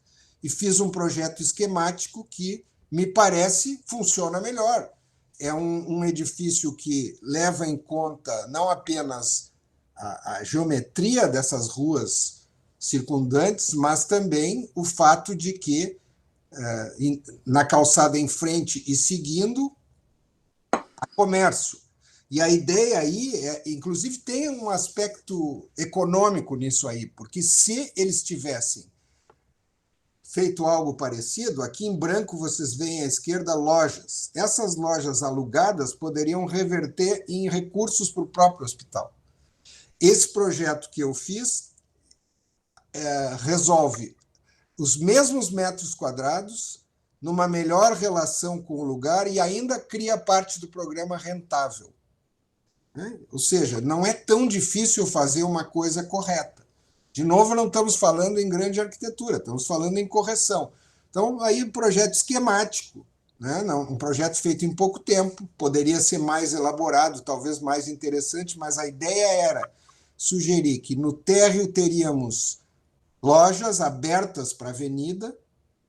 E fiz um projeto esquemático que, me parece, funciona melhor. É um edifício que leva em conta não apenas a geometria dessas ruas circundantes, mas também o fato de que, na calçada em frente e seguindo, há comércio. E a ideia aí, inclusive, tem um aspecto econômico nisso aí, porque se eles tivessem feito algo parecido, aqui em branco vocês veem à esquerda lojas. Essas lojas alugadas poderiam reverter em recursos para o próprio hospital. Esse projeto que eu fiz resolve os mesmos metros quadrados, numa melhor relação com o lugar e ainda cria parte do programa rentável. Ou seja, não é tão difícil fazer uma coisa correta. De novo, não estamos falando em grande arquitetura, estamos falando em correção. Então, aí, projeto esquemático, né? Um projeto feito em pouco tempo, poderia ser mais elaborado, talvez mais interessante, mas a ideia era sugerir que no térreo teríamos lojas abertas para a avenida, ou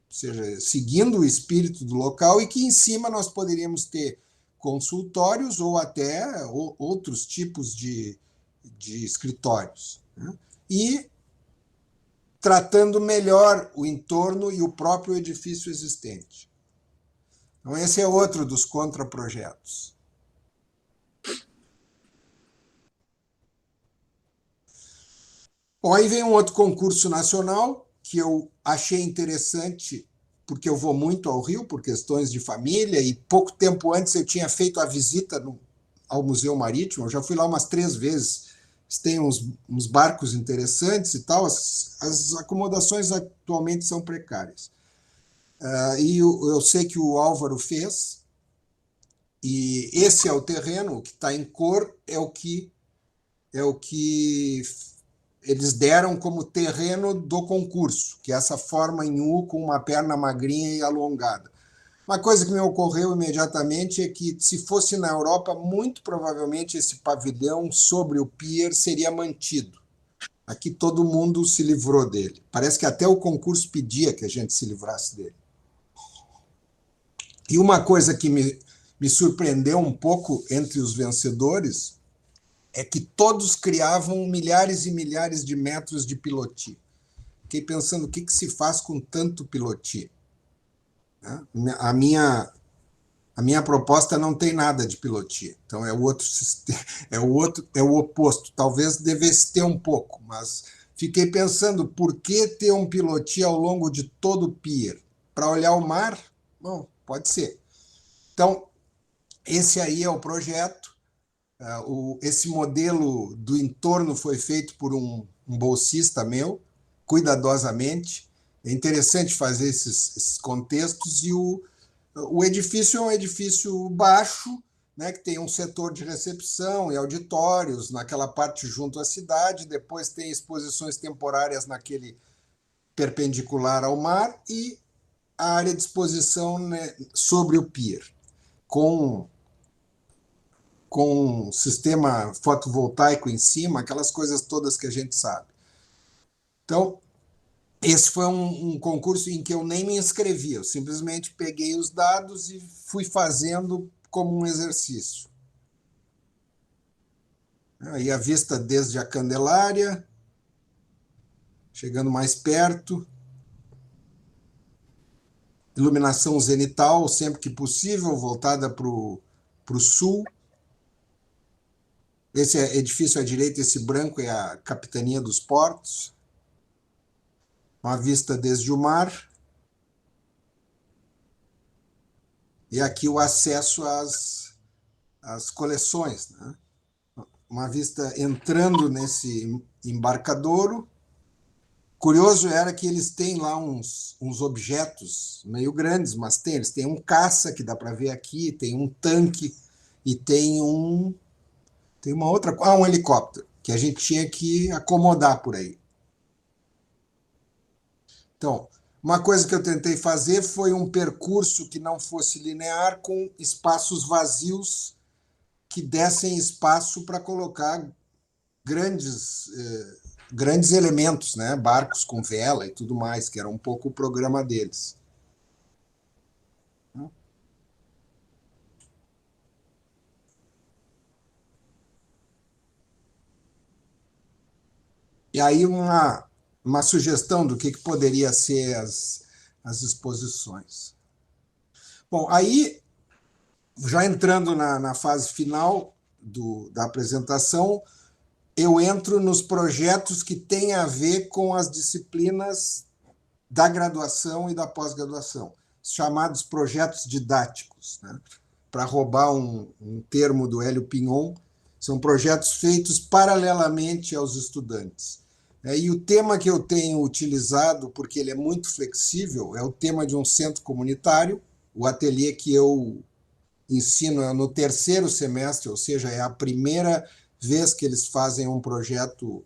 seja, seguindo o espírito do local, e que em cima nós poderíamos ter consultórios ou até outros tipos de escritórios, né? E tratando melhor o entorno e o próprio edifício existente. Então, esse é outro dos contraprojetos. Bom, aí vem um outro concurso nacional que eu achei interessante, porque eu vou muito ao Rio por questões de família, e pouco tempo antes eu tinha feito a visita ao Museu Marítimo, eu já fui lá umas 3 vezes. Tem uns barcos interessantes e tal, as acomodações atualmente são precárias. E eu sei que o Álvaro fez, e esse é o terreno, o que está em cor é o que eles deram como terreno do concurso, que é essa forma em U com uma perna magrinha e alongada. Uma coisa que me ocorreu imediatamente é que, se fosse na Europa, muito provavelmente esse pavilhão sobre o pier seria mantido. Aqui todo mundo se livrou dele. Parece que até o concurso pedia que a gente se livrasse dele. E uma coisa que me surpreendeu um pouco entre os vencedores é que todos criavam milhares e milhares de metros de pilotis. Fiquei pensando, o que se faz com tanto pilotis? A minha proposta não tem nada de pilotis, então é o oposto. Talvez devesse ter um pouco, mas fiquei pensando, por que ter um pilotis ao longo de todo o pier? Para olhar o mar? Bom, pode ser. Então, esse aí é o projeto. Esse modelo do entorno foi feito por um bolsista meu, cuidadosamente. É interessante fazer esses contextos, e o edifício é um edifício baixo, né, que tem um setor de recepção e auditórios naquela parte junto à cidade, depois tem exposições temporárias naquele perpendicular ao mar e a área de exposição, né, sobre o pier, com sistema fotovoltaico em cima, aquelas coisas todas que a gente sabe. Então, esse foi um concurso em que eu nem me inscrevi, eu simplesmente peguei os dados e fui fazendo como um exercício. Aí a vista desde a Candelária, chegando mais perto. Iluminação zenital, sempre que possível, voltada para o sul. Esse edifício à direita, esse branco, é a Capitania dos Portos. Uma vista desde o mar. E aqui o acesso às coleções, né? Uma vista entrando nesse embarcadouro. Curioso era que eles têm lá uns objetos meio grandes, mas eles têm um caça, que dá para ver aqui, tem um tanque e tem uma outra... um helicóptero, que a gente tinha que acomodar por aí. Então, uma coisa que eu tentei fazer foi um percurso que não fosse linear, com espaços vazios que dessem espaço para colocar grandes elementos, né? Barcos com vela e tudo mais, que era um pouco o programa deles. E aí uma sugestão do que poderia ser as exposições. Bom, aí, já entrando na fase final da apresentação, eu entro nos projetos que têm a ver com as disciplinas da graduação e da pós-graduação, chamados projetos didáticos, né? Para roubar um termo do Hélio Pignon, são projetos feitos paralelamente aos estudantes. E o tema que eu tenho utilizado, porque ele é muito flexível, é o tema de um centro comunitário. O ateliê que eu ensino é no terceiro semestre, ou seja, é a primeira vez que eles fazem um projeto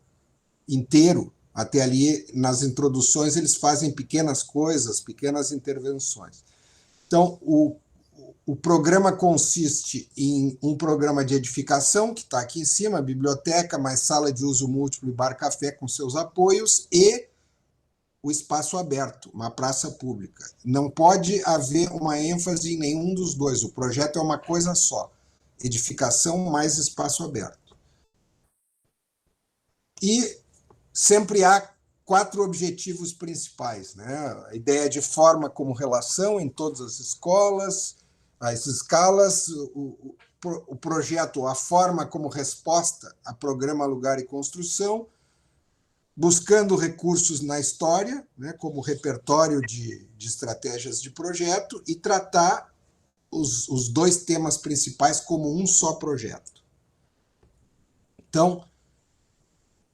inteiro. Até ali, nas introduções, eles fazem pequenas coisas, pequenas intervenções. Então, o programa consiste em um programa de edificação, que está aqui em cima, biblioteca, mais sala de uso múltiplo e bar-café com seus apoios, e o espaço aberto, uma praça pública. Não pode haver uma ênfase em nenhum dos dois. O projeto é uma coisa só: edificação mais espaço aberto. E sempre há 4 objetivos principais, né? A ideia de forma como relação em todas as escolas, as escalas, o projeto, a forma como resposta a programa, lugar e construção, buscando recursos na história, né, como repertório de estratégias de projeto, e tratar os 2 temas principais como um só projeto. Então,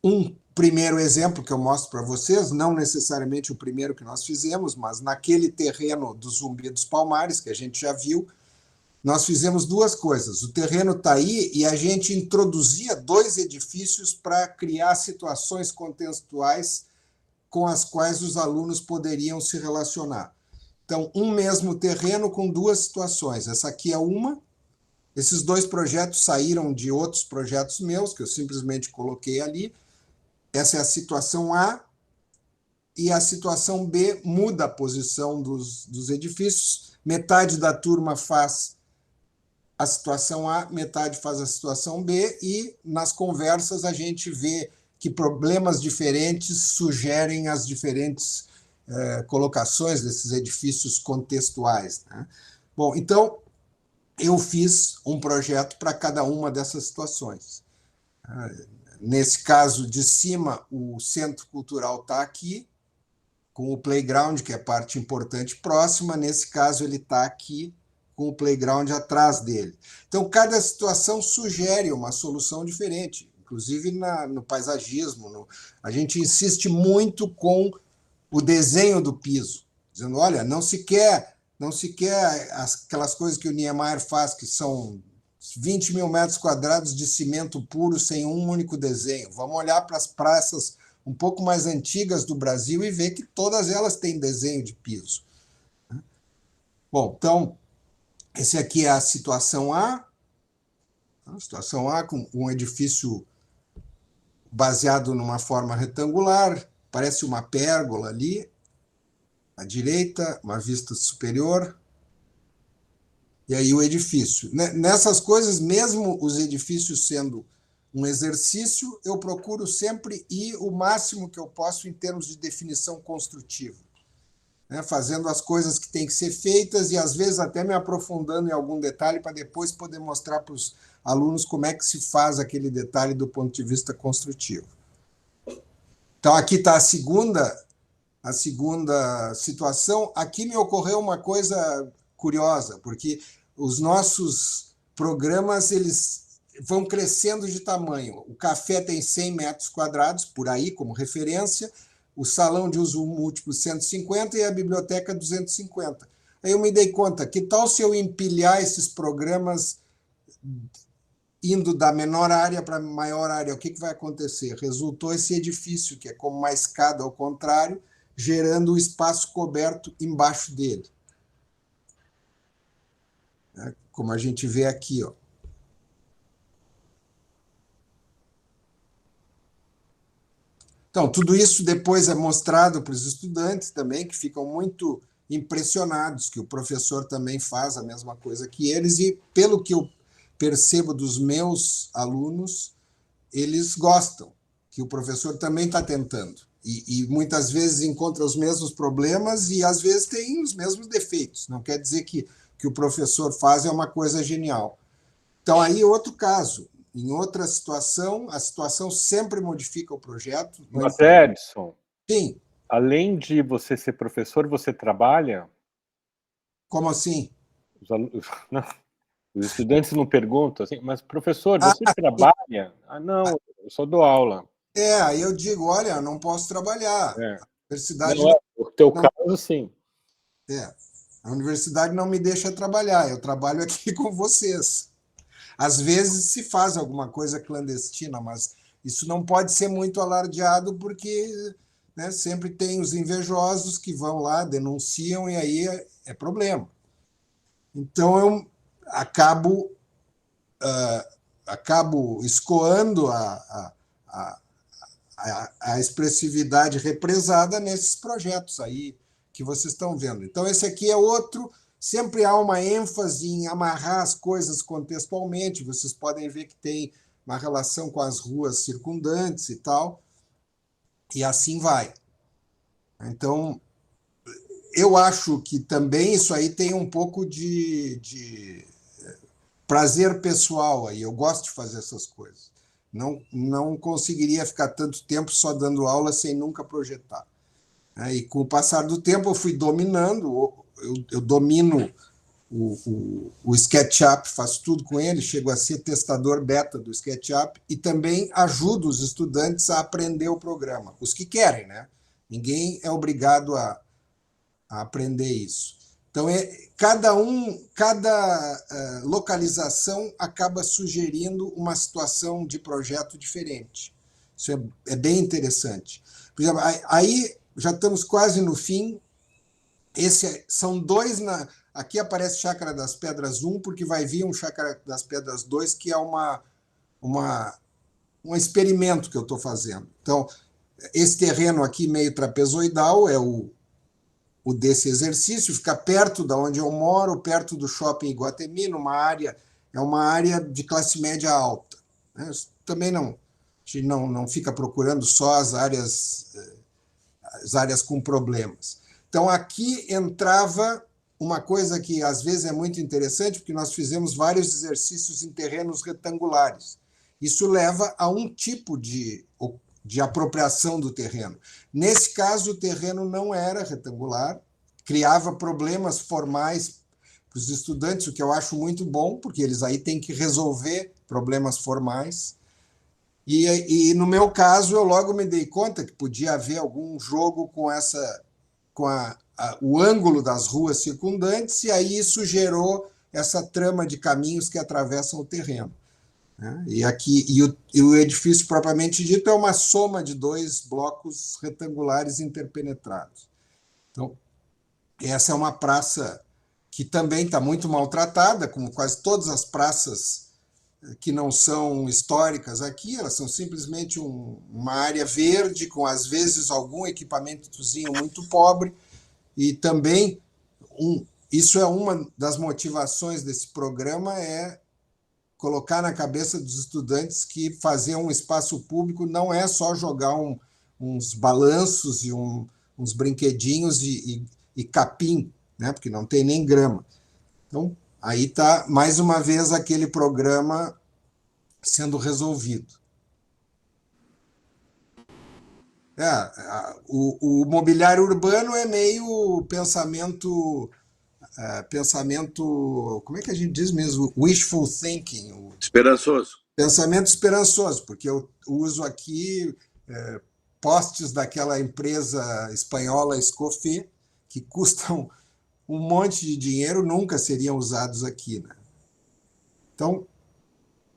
um primeiro exemplo que eu mostro para vocês, não necessariamente o primeiro que nós fizemos, mas naquele terreno do Zumbi dos Palmares, que a gente já viu, nós fizemos 2 coisas. O terreno está aí e a gente introduzia 2 edifícios para criar situações contextuais com as quais os alunos poderiam se relacionar. Então, um mesmo terreno com 2 situações. Essa aqui é uma. Esses 2 projetos saíram de outros projetos meus, que eu simplesmente coloquei ali. Essa é a situação A, e a situação B muda a posição dos edifícios. Metade da turma faz a situação A, metade faz a situação B, e nas conversas a gente vê que problemas diferentes sugerem as diferentes colocações desses edifícios contextuais, né? Bom, então, eu fiz um projeto para cada uma dessas situações. Nesse caso de cima, o Centro Cultural está aqui, com o playground, que é parte importante próxima. Nesse caso, ele está aqui, com o playground atrás dele. Então, cada situação sugere uma solução diferente, inclusive no paisagismo. A gente insiste muito com o desenho do piso, dizendo, olha, não se quer aquelas coisas que o Niemeyer faz, que são 20 mil metros quadrados de cimento puro sem um único desenho. Vamos olhar para as praças um pouco mais antigas do Brasil e ver que todas elas têm desenho de piso. Bom, então, esse aqui é a situação A. A situação A, com um edifício baseado numa forma retangular, parece uma pérgola ali, à direita, uma vista superior, e aí o edifício. Nessas coisas, mesmo os edifícios sendo um exercício, eu procuro sempre ir o máximo que eu posso em termos de definição construtiva, né? Fazendo as coisas que têm que ser feitas e, às vezes, até me aprofundando em algum detalhe para depois poder mostrar para os alunos como é que se faz aquele detalhe do ponto de vista construtivo. Então, aqui está a segunda situação. Aqui me ocorreu uma coisa curiosa, porque os nossos programas eles vão crescendo de tamanho. O café tem 100 metros quadrados, por aí, como referência, o salão de uso múltiplo 150 e a biblioteca 250. Aí eu me dei conta, que tal se eu empilhar esses programas indo da menor área para a maior área? O que vai acontecer? Resultou esse edifício, que é como uma escada ao contrário, gerando o espaço coberto embaixo dele. Como a gente vê aqui, ó. Então, tudo isso depois é mostrado para os estudantes também, que ficam muito impressionados, que o professor também faz a mesma coisa que eles, e pelo que eu percebo dos meus alunos, eles gostam, que o professor também está tentando. E muitas vezes encontra os mesmos problemas e, às vezes, tem os mesmos defeitos. Não quer dizer que o professor faz é uma coisa genial. Então, aí, outro caso. Em outra situação, a situação sempre modifica o projeto. Mas, Edson, sim. Além de você ser professor, você trabalha? Como assim? Os estudantes não perguntam assim, mas, professor, você trabalha? Não, eu só dou aula. Aí eu digo, olha, não posso trabalhar. A universidade no teu caso, sim. A universidade não me deixa trabalhar, eu trabalho aqui com vocês. Às vezes se faz alguma coisa clandestina, mas isso não pode ser muito alardeado, porque, né, sempre tem os invejosos que vão lá, denunciam, e aí é problema. Então, eu acabo escoando a expressividade represada nesses projetos aí que vocês estão vendo. Então, esse aqui é outro. Sempre há uma ênfase em amarrar as coisas contextualmente. Vocês podem ver que tem uma relação com as ruas circundantes e tal, e assim vai. Então, eu acho que também isso aí tem um pouco de prazer pessoal aí. Eu gosto de fazer essas coisas. Não conseguiria ficar tanto tempo só dando aula sem nunca projetar. E com o passar do tempo eu fui dominando, eu domino o SketchUp, faço tudo com ele, chego a ser testador beta do SketchUp e também ajudo os estudantes a aprender o programa, os que querem, né? Ninguém é obrigado a aprender isso. Então, cada localização acaba sugerindo uma situação de projeto diferente. Isso é bem interessante. Por exemplo, aí já estamos quase no fim. São dois. Aqui aparece Chácara das Pedras 1, porque vai vir um Chácara das Pedras 2, que é um experimento que eu estou fazendo. Então, esse terreno aqui meio trapezoidal é o desse exercício, fica perto de onde eu moro, perto do shopping Iguatemi, é uma área de classe média alta. Né? Também a gente não fica procurando só as áreas com problemas. Então, aqui entrava uma coisa que, às vezes, é muito interessante, porque nós fizemos vários exercícios em terrenos retangulares. Isso leva a um tipo de apropriação do terreno. Nesse caso, o terreno não era retangular, criava problemas formais para os estudantes, o que eu acho muito bom, porque eles aí têm que resolver problemas formais. E no meu caso, eu logo me dei conta que podia haver algum jogo com o ângulo das ruas circundantes, e aí isso gerou essa trama de caminhos que atravessam o terreno. E o edifício propriamente dito é uma soma de dois blocos retangulares interpenetrados. Então, essa é uma praça que também está muito maltratada, como quase todas as praças que não são históricas aqui, elas são simplesmente uma área verde com, às vezes, algum equipamentozinho muito pobre, e também isso é uma das motivações desse programa, é colocar na cabeça dos estudantes que fazer um espaço público não é só jogar uns balanços e uns brinquedinhos e capim, né? Porque não tem nem grama. Então, aí está, mais uma vez, aquele programa sendo resolvido. O mobiliário urbano é meio pensamento, como é que a gente diz mesmo? Wishful thinking. Esperançoso. Pensamento esperançoso, porque eu uso aqui postes daquela empresa espanhola Escoffier, que custam um monte de dinheiro, nunca seriam usados aqui, né? Então,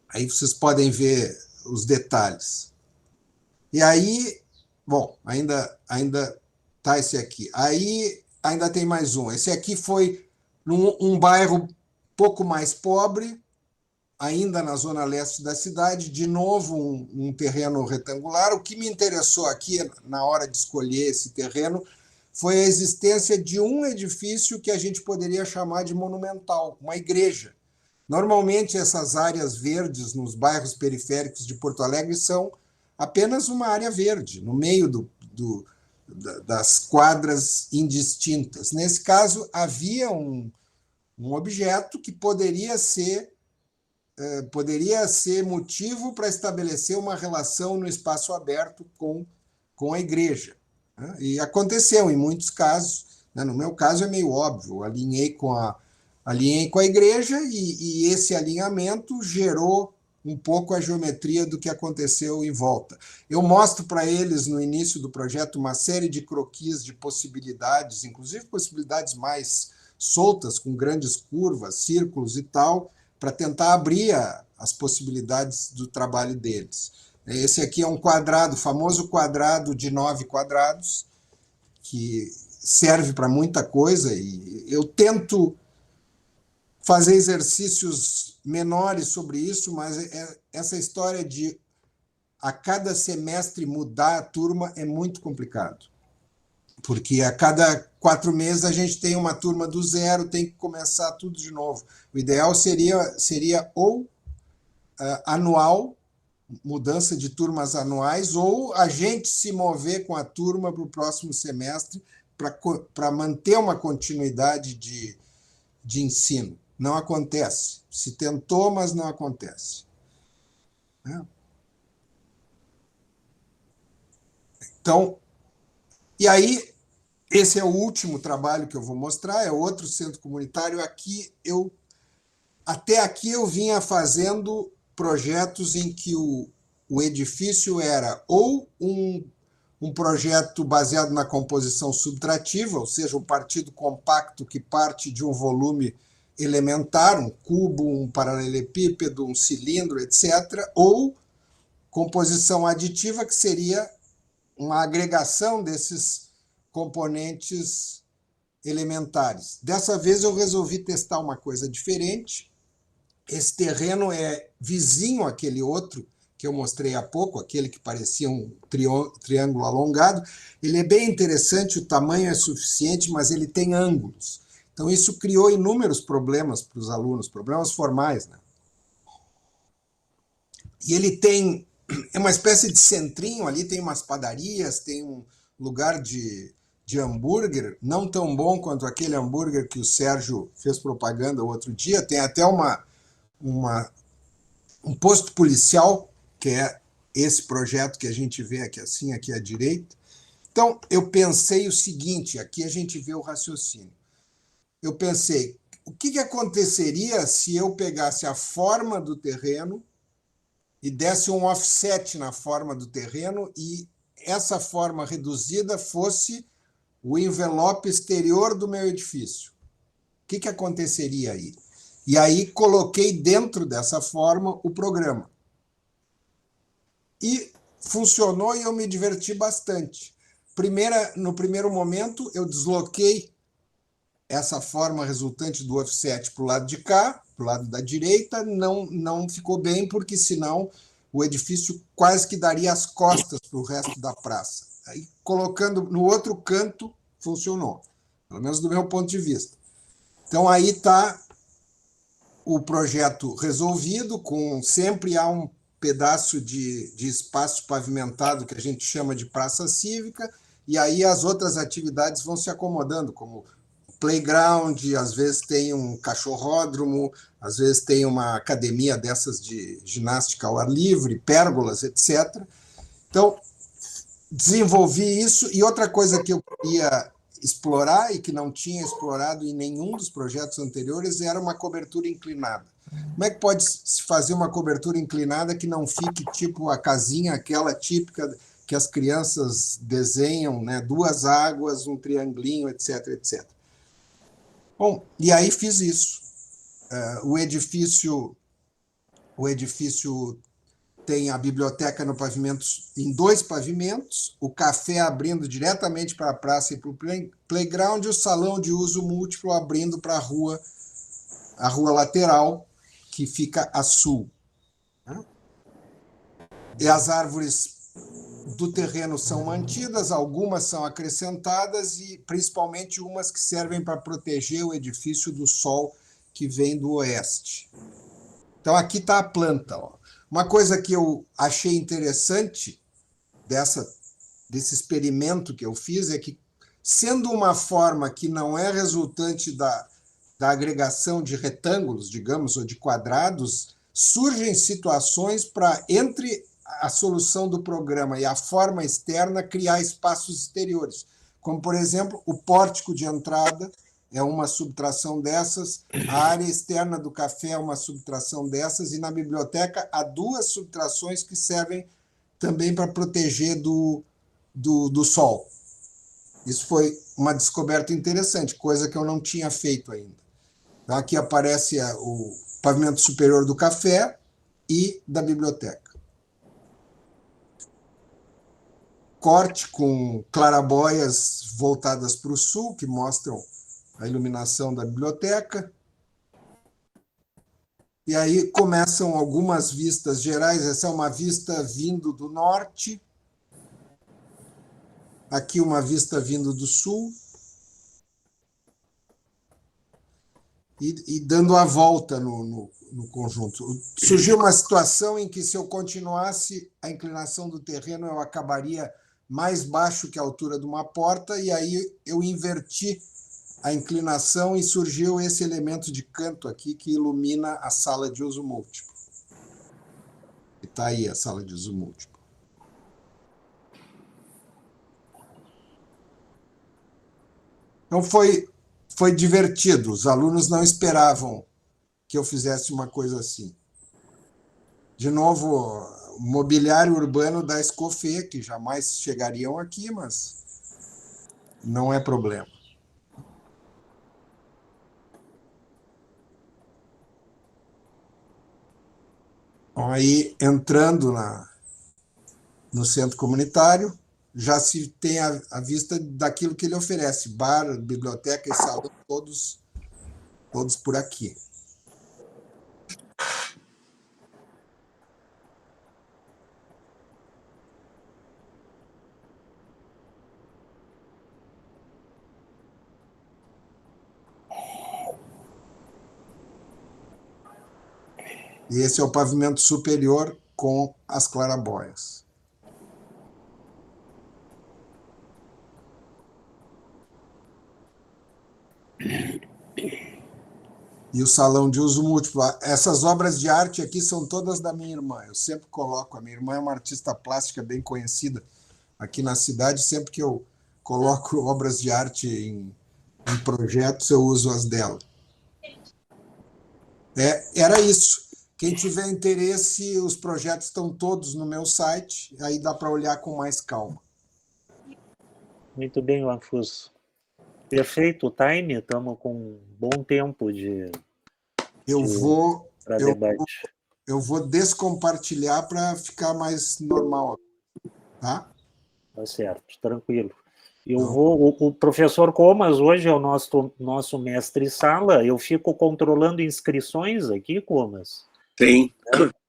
aí vocês podem ver os detalhes. E aí, bom, ainda tá esse aqui. Aí ainda tem mais um. Esse aqui foi num bairro pouco mais pobre, ainda na zona leste da cidade, de novo um terreno retangular. O que me interessou aqui, na hora de escolher esse terreno, foi a existência de um edifício que a gente poderia chamar de monumental, uma igreja. Normalmente, essas áreas verdes nos bairros periféricos de Porto Alegre são apenas uma área verde, no meio das quadras indistintas. Nesse caso, havia um objeto que poderia ser motivo para estabelecer uma relação no espaço aberto com a igreja. E aconteceu em muitos casos, né? No meu caso é meio óbvio, alinhei com a igreja e esse alinhamento gerou um pouco a geometria do que aconteceu em volta. Eu mostro para eles, no início do projeto, uma série de croquis de possibilidades, inclusive possibilidades mais soltas, com grandes curvas, círculos e tal, para tentar abrir as possibilidades do trabalho deles. Esse aqui é um quadrado, famoso quadrado de 9 quadrados, que serve para muita coisa, e eu tento fazer exercícios menores sobre isso, mas essa história de a cada semestre mudar a turma é muito complicado, porque a cada 4 meses a gente tem uma turma do zero, tem que começar tudo de novo. O ideal seria ou anual, mudança de turmas anuais, ou a gente se mover com a turma para o próximo semestre para manter uma continuidade de ensino. Não acontece. Se tentou, mas não acontece. Então, e aí, esse é o último trabalho que eu vou mostrar, é outro centro comunitário. Até aqui eu vinha fazendo projetos em que o edifício era ou um projeto baseado na composição subtrativa, ou seja, um partido compacto que parte de um volume elementar, um cubo, um paralelepípedo, um cilindro, etc., ou composição aditiva, que seria uma agregação desses componentes elementares. Dessa vez eu resolvi testar uma coisa diferente. Esse terreno é vizinho àquele outro que eu mostrei há pouco, aquele que parecia um triângulo alongado. Ele é bem interessante, o tamanho é suficiente, mas ele tem ângulos. Então, isso criou inúmeros problemas para os alunos, problemas formais, né? E ele é uma espécie de centrinho ali, tem umas padarias, tem um lugar de hambúrguer, não tão bom quanto aquele hambúrguer que o Sérgio fez propaganda o outro dia, tem até um posto policial, que é esse projeto que a gente vê aqui assim, aqui à direita. Então, eu pensei o seguinte, aqui a gente vê o raciocínio. Eu pensei, o que aconteceria se eu pegasse a forma do terreno e desse um offset na forma do terreno e essa forma reduzida fosse o envelope exterior do meu edifício? O que aconteceria aí? E aí coloquei dentro dessa forma o programa. E funcionou e eu me diverti bastante. No primeiro momento, eu desloquei essa forma resultante do offset para o lado de cá, para o lado da direita, não ficou bem, porque senão o edifício quase que daria as costas para o resto da praça. Aí, colocando no outro canto, funcionou, pelo menos do meu ponto de vista. Então, aí está o projeto resolvido, sempre há um pedaço de espaço pavimentado que a gente chama de praça cívica, e aí as outras atividades vão se acomodando, como playground, às vezes tem um cachorródromo, às vezes tem uma academia dessas de ginástica ao ar livre, pérgolas, etc. Então, desenvolvi isso. E outra coisa que eu queria explorar e que não tinha explorado em nenhum dos projetos anteriores era uma cobertura inclinada. Como é que pode se fazer uma cobertura inclinada que não fique tipo a casinha, aquela típica que as crianças desenham, né? 2 águas, um triangulinho, etc, etc. Bom, e aí fiz isso. O edifício tem a biblioteca no pavimento, em 2 pavimentos, o café abrindo diretamente para a praça e para o playground, e o salão de uso múltiplo abrindo para a rua lateral, que fica a sul. E as árvores do terreno são mantidas, algumas são acrescentadas, e principalmente umas que servem para proteger o edifício do sol que vem do oeste. Então, aqui está a planta. Ó. Uma coisa que eu achei interessante desse experimento que eu fiz é que, sendo uma forma que não é resultante da agregação de retângulos, digamos, ou de quadrados, surgem situações para, entre a solução do programa e a forma externa, criar espaços exteriores. Como, por exemplo, o pórtico de entrada é uma subtração dessas, a área externa do café é uma subtração dessas, e na biblioteca há 2 subtrações que servem também para proteger do sol. Isso foi uma descoberta interessante, coisa que eu não tinha feito ainda. Então, aqui aparece o pavimento superior do café e da biblioteca. Corte com clarabóias voltadas para o sul, que mostram a iluminação da biblioteca. E aí começam algumas vistas gerais. Essa é uma vista vindo do norte. Aqui uma vista vindo do sul. E dando a volta no conjunto. Surgiu uma situação em que, se eu continuasse a inclinação do terreno, eu acabaria mais baixo que a altura de uma porta, e aí eu inverti a inclinação e surgiu esse elemento de canto aqui que ilumina a sala de uso múltiplo. Está aí a sala de uso múltiplo. Então foi divertido, os alunos não esperavam que eu fizesse uma coisa assim. De novo, mobiliário urbano da Escofê, que jamais chegariam aqui, mas não é problema. Bom, aí, entrando no centro comunitário, já se tem a vista daquilo que ele oferece, bar, biblioteca e salão, todos por aqui. E esse é o pavimento superior com as clarabóias. E o salão de uso múltiplo. Essas obras de arte aqui são todas da minha irmã. Eu sempre coloco. A minha irmã é uma artista plástica bem conhecida aqui na cidade. Sempre que eu coloco obras de arte em projetos, eu uso as dela. Era isso. Quem tiver interesse, os projetos estão todos no meu site, aí dá para olhar com mais calma. Muito bem, Lanfuso. Perfeito o time, estamos com um bom tempo para debate. Eu vou descompartilhar para ficar mais normal, tá? Tá certo, tranquilo. O professor Comas hoje é o nosso mestre-sala, eu fico controlando inscrições aqui, Comas. Sim.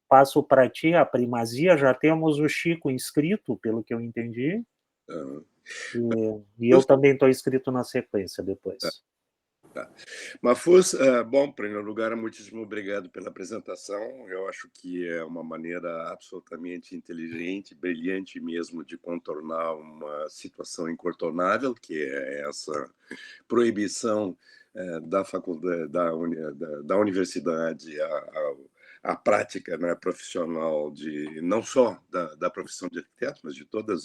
Passo para ti a primazia, já temos o Chico inscrito, pelo que eu entendi. E eu também estou inscrito na sequência depois. Tá. Mafuz, bom, em primeiro lugar, muitíssimo obrigado pela apresentação. Eu acho que é uma maneira absolutamente inteligente, brilhante mesmo, de contornar uma situação incontornável, que é essa proibição da faculdade, da universidade a prática, né, profissional não só da profissão de arquiteto, mas de todas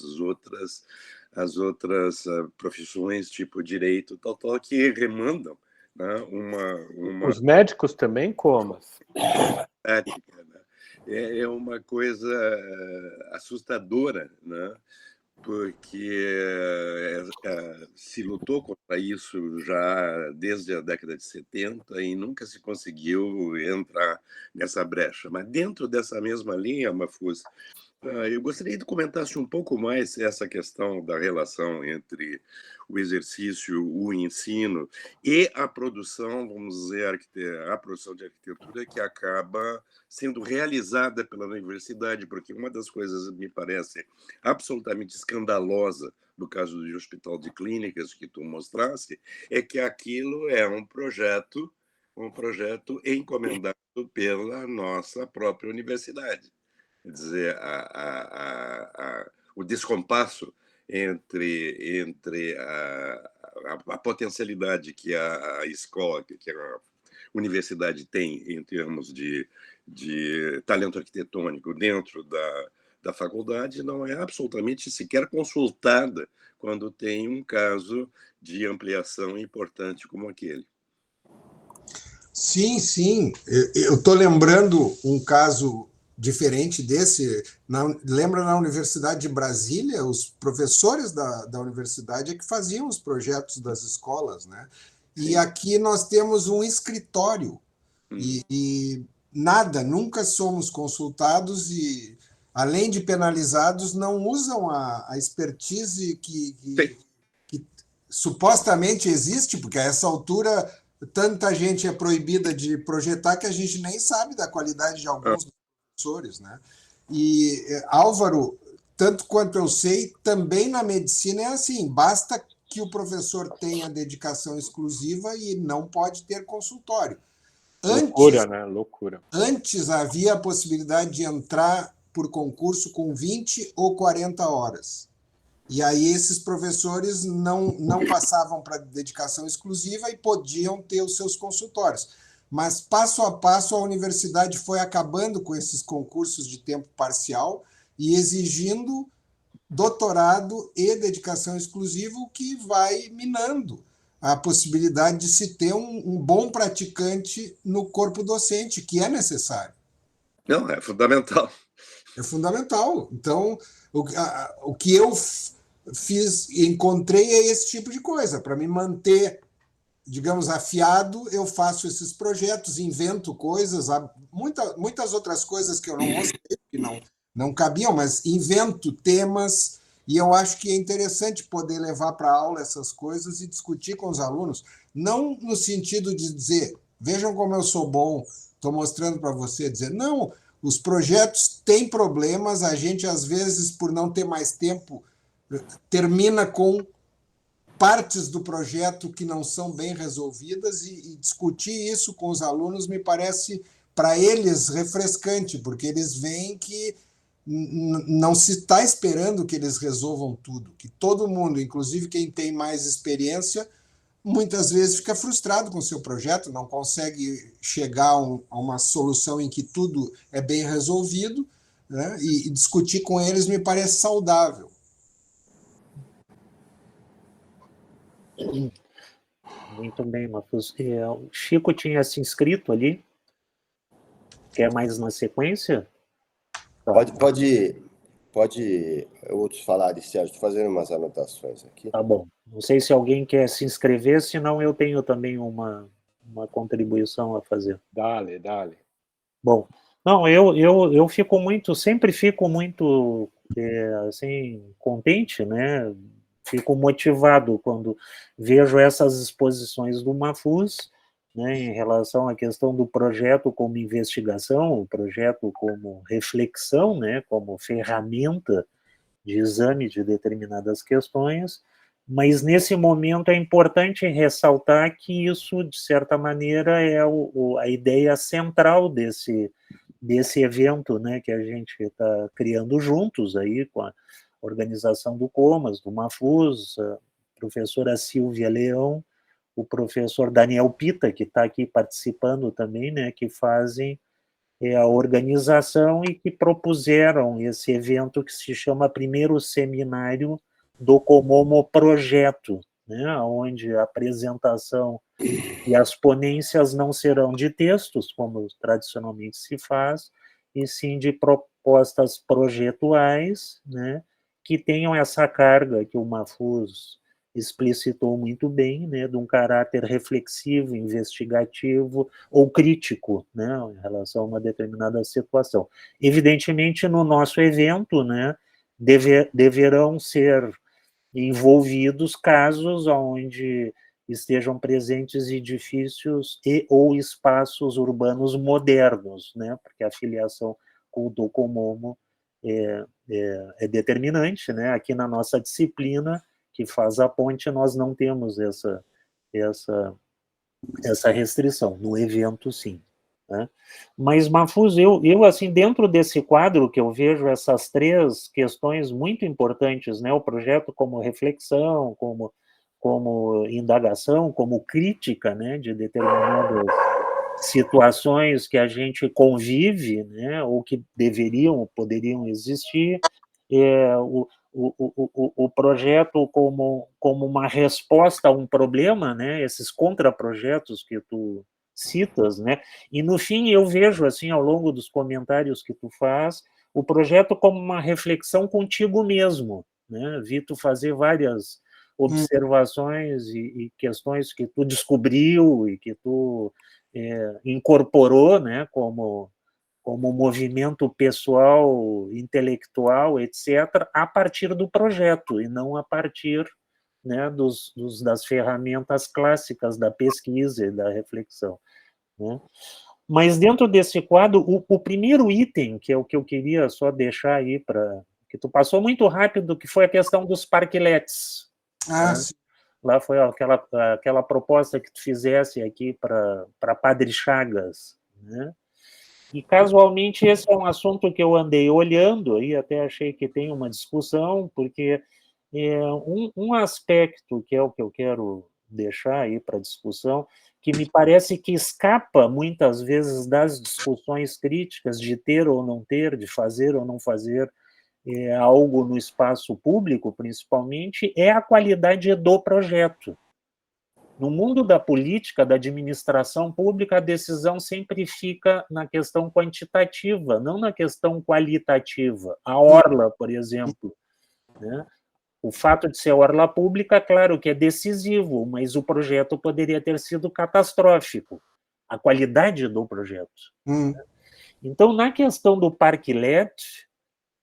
as outras profissões, tipo direito, tal, que remandam, né, uma Os médicos também, Comas? prática, né? É uma coisa assustadora, né? Porque se lutou contra isso já desde a década de 70 e nunca se conseguiu entrar nessa brecha. Mas dentro dessa mesma linha, Mafuz, eu gostaria de comentasse um pouco mais essa questão da relação entre o exercício, o ensino e a produção, vamos dizer, a produção de arquitetura que acaba sendo realizada pela universidade, porque uma das coisas me parece absolutamente escandalosa no caso do Hospital de Clínicas que tu mostraste, é que aquilo é um projeto encomendado pela nossa própria universidade. Quer dizer, o descompasso entre a potencialidade que a escola, que a universidade tem em termos de talento arquitetônico dentro da faculdade não é absolutamente sequer consultada quando tem um caso de ampliação importante como aquele. Sim, sim. Eu estou lembrando um caso diferente desse. Lembra na Universidade de Brasília, os professores da universidade é que faziam os projetos das escolas, né? E aqui nós temos um escritório e nada, nunca somos consultados e, além de penalizados, não usam a expertise que supostamente existe, porque a essa altura tanta gente é proibida de projetar que a gente nem sabe da qualidade de alguns professores, né? E, Álvaro, tanto quanto eu sei, também na medicina é assim, basta que o professor tenha dedicação exclusiva e não pode ter consultório. Loucura, né? Loucura. Antes havia a possibilidade de entrar por concurso com 20 ou 40 horas. E aí esses professores não passavam para dedicação exclusiva e podiam ter os seus consultórios. Mas, passo a passo, a universidade foi acabando com esses concursos de tempo parcial e exigindo doutorado e dedicação exclusiva, o que vai minando a possibilidade de se ter um bom praticante no corpo docente, que é necessário. Não, é fundamental. É fundamental. Então, o que eu encontrei é esse tipo de coisa. Para me manter, digamos, afiado, eu faço esses projetos, invento coisas, muitas outras coisas que eu não mostrei, que não cabiam, mas invento temas, e eu acho que é interessante poder levar para a aula essas coisas e discutir com os alunos, não no sentido de dizer, vejam como eu sou bom, estou mostrando para você, dizer, não, os projetos têm problemas, a gente, às vezes, por não ter mais tempo, termina com partes do projeto que não são bem resolvidas e discutir isso com os alunos me parece, para eles, refrescante, porque eles veem que não se está esperando que eles resolvam tudo, que todo mundo, inclusive quem tem mais experiência, muitas vezes fica frustrado com o seu projeto, não consegue chegar a uma solução em que tudo é bem resolvido, né? E discutir com eles me parece saudável. Muito bem, Mafuz. O Chico tinha se inscrito ali. Quer mais na sequência? Tá. Pode outros falarem, Sérgio. Estou fazendo umas anotações aqui. Tá bom. Não sei se alguém quer se inscrever, senão eu tenho também uma contribuição a fazer. Dale. Bom, não, eu fico muito, sempre fico muito assim, contente, né, fico motivado quando vejo essas exposições do Mahfouz, né, em relação à questão do projeto como investigação, o projeto como reflexão, né, como ferramenta de exame de determinadas questões, mas nesse momento é importante ressaltar que isso, de certa maneira, é a ideia central desse evento, né, que a gente está criando juntos aí com a organização do Comas, do Mahfouz, a professora Silvia Leão, o professor Daniel Pita, que está aqui participando também, né, que fazem a organização e que propuseram esse evento que se chama Primeiro Seminário do Comomo Projeto, né, onde a apresentação e as ponências não serão de textos, como tradicionalmente se faz, e sim de propostas projetuais, né, que tenham essa carga que o Mahfouz explicitou muito bem, né, de um caráter reflexivo, investigativo ou crítico, né, em relação a uma determinada situação. Evidentemente, no nosso evento, né, deverão ser envolvidos casos onde estejam presentes edifícios e ou espaços urbanos modernos, né, porque a filiação com o Docomomo é determinante, né, aqui na nossa disciplina, que faz a ponte, nós não temos essa restrição, no evento sim. Né? Mas, Mahfouz, eu, assim, dentro desse quadro que eu vejo essas três questões muito importantes, né, o projeto como reflexão, como indagação, como crítica, né, de determinadas situações que a gente convive, né, ou que poderiam existir, o projeto como uma resposta a um problema, né, esses contraprojetos que tu citas, né, e no fim eu vejo, assim, ao longo dos comentários que tu faz, o projeto como uma reflexão contigo mesmo, né, vi tu fazer várias observações e questões que tu descobriu e que tu incorporou, né, como movimento pessoal, intelectual, etc., a partir do projeto, e não a partir, né, das ferramentas clássicas da pesquisa e da reflexão. Né? Mas dentro desse quadro, o primeiro item, que é o que eu queria só deixar aí, que tu passou muito rápido, que foi a questão dos parklets. Ah, né? sim. Lá foi aquela proposta que tu fizesse aqui para Padre Chagas, né? E, casualmente, esse é um assunto que eu andei olhando e até achei que tem uma discussão, porque um aspecto que é o que eu quero deixar aí para discussão, que me parece que escapa, muitas vezes, das discussões críticas de ter ou não ter, de fazer ou não fazer algo no espaço público, principalmente, é a qualidade do projeto. No mundo da política, da administração pública, a decisão sempre fica na questão quantitativa, não na questão qualitativa. A orla, por exemplo, né? O fato de ser orla pública, claro que é decisivo, mas o projeto poderia ter sido catastrófico. A qualidade do projeto. Então, na questão do parklet,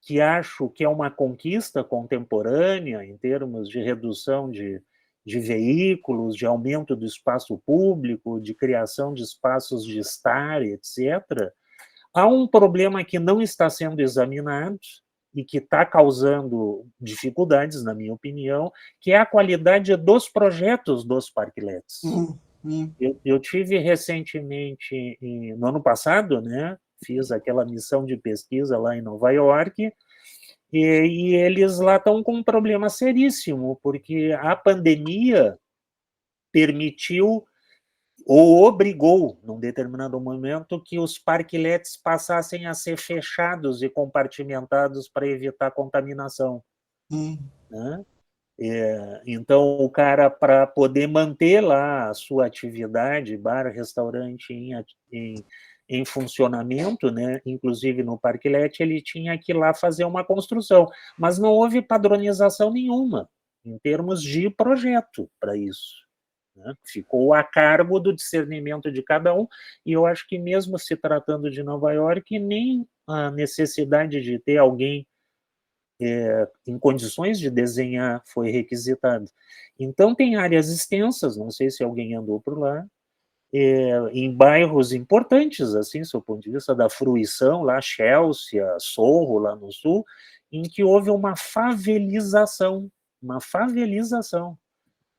que acho que é uma conquista contemporânea em termos de redução de veículos, de aumento do espaço público, de criação de espaços de estar, etc., há um problema que não está sendo examinado e que está causando dificuldades, na minha opinião, que é a qualidade dos projetos dos parklets. Eu tive recentemente, no ano passado, fiz aquela missão de pesquisa lá em Nova York, e eles lá estão com um problema seríssimo, porque a pandemia permitiu ou obrigou, num determinado momento, que os parklets passassem a ser fechados e compartimentados para evitar contaminação. Né? Então, o cara, para poder manter lá a sua atividade, bar, restaurante em funcionamento, né, inclusive no parklet, ele tinha que ir lá fazer uma construção, mas não houve padronização nenhuma em termos de projeto para isso. Né? Ficou a cargo do discernimento de cada um, e eu acho que mesmo se tratando de Nova York, nem a necessidade de ter alguém em condições de desenhar, foi requisitado. Então, tem áreas extensas, não sei se alguém andou por lá, em bairros importantes, assim, do ponto de vista da fruição, lá Chelsea, Sorro, lá no sul, em que houve uma favelização,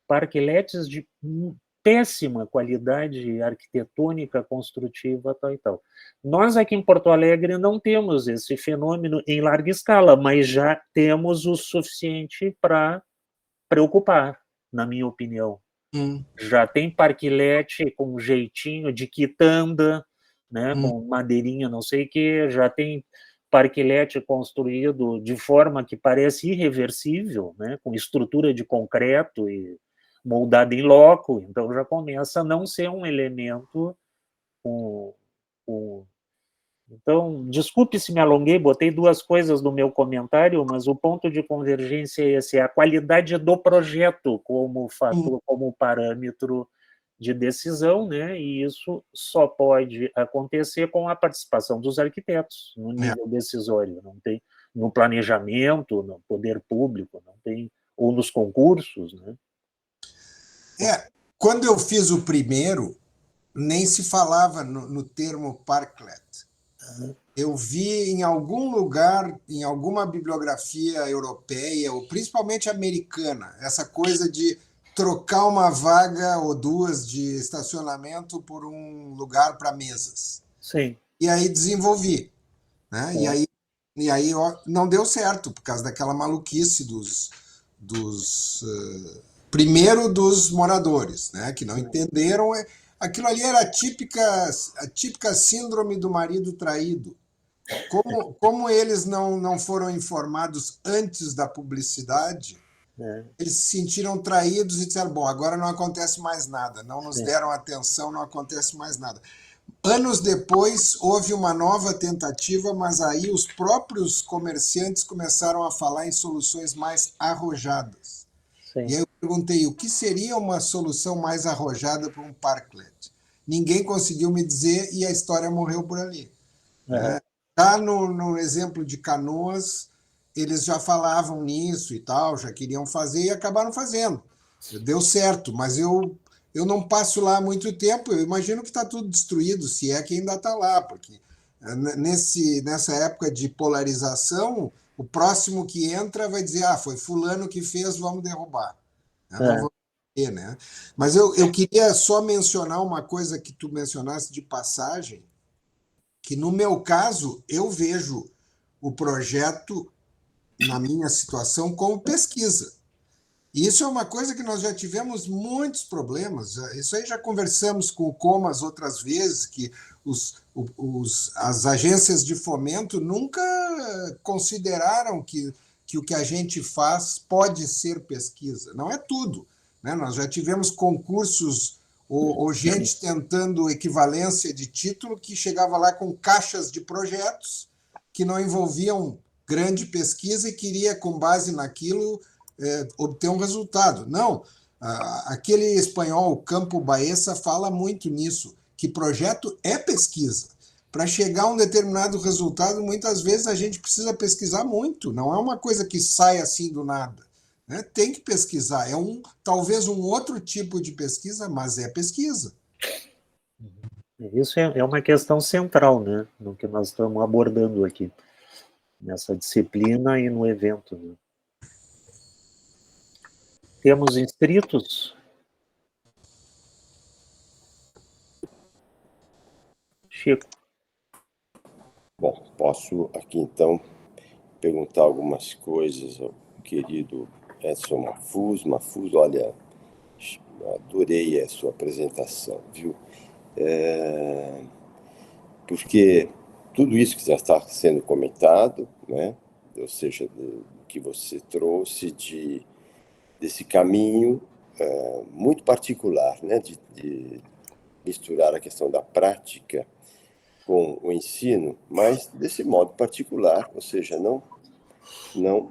parqueletes de péssima qualidade arquitetônica, construtiva, tal e tal. Nós aqui em Porto Alegre não temos esse fenômeno em larga escala, mas já temos o suficiente para preocupar, na minha opinião. Já tem parquilete com jeitinho de quitanda, né, com madeirinha não sei o quê, já tem parquilete construído de forma que parece irreversível, né, com estrutura de concreto e moldado em loco, então já começa a não ser um elemento Então, desculpe se me alonguei, botei duas coisas no meu comentário, mas o ponto de convergência é esse, é a qualidade do projeto como fator, como parâmetro de decisão, né? E isso só pode acontecer com a participação dos arquitetos no nível decisório, não tem no planejamento, no poder público, não tem, ou nos concursos, né? Quando eu fiz o primeiro, nem se falava no termo parklet. Eu vi em algum lugar, em alguma bibliografia europeia, ou principalmente americana, essa coisa de trocar uma vaga ou duas de estacionamento por um lugar para mesas. Sim. E aí desenvolvi. Né? E aí não deu certo, por causa daquela maluquice primeiro dos moradores, né? Que não entenderam. Aquilo ali era a típica síndrome do marido traído. Como eles não foram informados antes da publicidade, eles se sentiram traídos e disseram, bom, agora não acontece mais nada, não nos deram atenção, não acontece mais nada. Anos depois, houve uma nova tentativa, mas aí os próprios comerciantes começaram a falar em soluções mais arrojadas. Sim. E aí eu perguntei, o que seria uma solução mais arrojada para um parklet? Ninguém conseguiu me dizer e a história morreu por ali. Já no exemplo de Canoas, eles já falavam nisso e tal, já queriam fazer e acabaram fazendo. Deu certo, mas eu não passo lá há muito tempo, eu imagino que está tudo destruído, se é que ainda está lá, porque nessa época de polarização, o próximo que entra vai dizer, foi fulano que fez, vamos derrubar. Não vamos ter, né? Mas eu queria só mencionar uma coisa que tu mencionaste de passagem, que no meu caso, eu vejo o projeto, na minha situação, como pesquisa. E isso é uma coisa que nós já tivemos muitos problemas. Isso aí já conversamos com o Comas outras vezes, que as agências de fomento nunca consideraram que o que a gente faz pode ser pesquisa. Não é tudo. Né? Nós já tivemos concursos ou gente tentando equivalência de título que chegava lá com caixas de projetos que não envolviam grande pesquisa e queria, com base naquilo, obter um resultado. Não, aquele espanhol, Campo Baeza, fala muito nisso, que projeto é pesquisa. Para chegar a um determinado resultado, muitas vezes a gente precisa pesquisar muito, não é uma coisa que sai assim do nada. Né? Tem que pesquisar, talvez um outro tipo de pesquisa, mas é pesquisa. Isso é uma questão central, né, no que nós estamos abordando aqui, nessa disciplina e no evento. Né? Temos inscritos? Chico. Bom, posso aqui então perguntar algumas coisas ao querido Edson Mafuz. Mafuz, olha, adorei a sua apresentação, viu? Porque tudo isso que já está sendo comentado, né? Ou seja, do que você trouxe desse caminho muito particular, né? De misturar a questão da prática com o ensino, mas desse modo particular, ou seja, não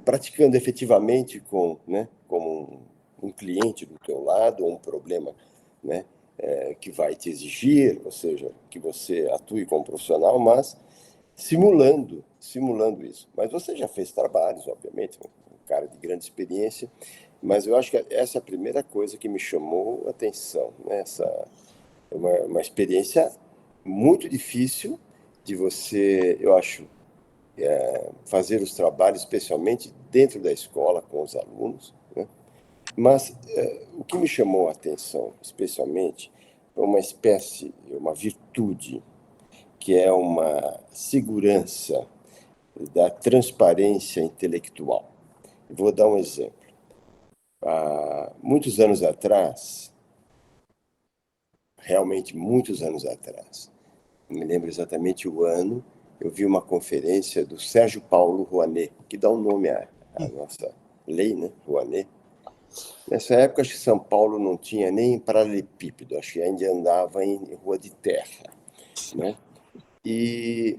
praticando efetivamente como um cliente do teu lado, ou um problema, né, que vai te exigir, ou seja, que você atue como profissional, mas simulando simulando isso. Mas você já fez trabalhos, obviamente, um cara de grande experiência, mas eu acho que essa é a primeira coisa que me chamou a atenção, né? Essa é uma experiência muito difícil de você, eu acho, fazer os trabalhos, especialmente dentro da escola, com os alunos, né? Mas o que me chamou a atenção, especialmente, é uma espécie, uma virtude, que é uma segurança da transparência intelectual. Vou dar um exemplo. Há muitos anos atrás, realmente muitos anos atrás, não me lembro exatamente o ano, eu vi uma conferência do Sérgio Paulo Rouanet, que dá um nome à nossa lei, né? Rouanet. Nessa época, acho que São Paulo não tinha nem paralelepípedo, acho que ainda andava em rua de terra, né? E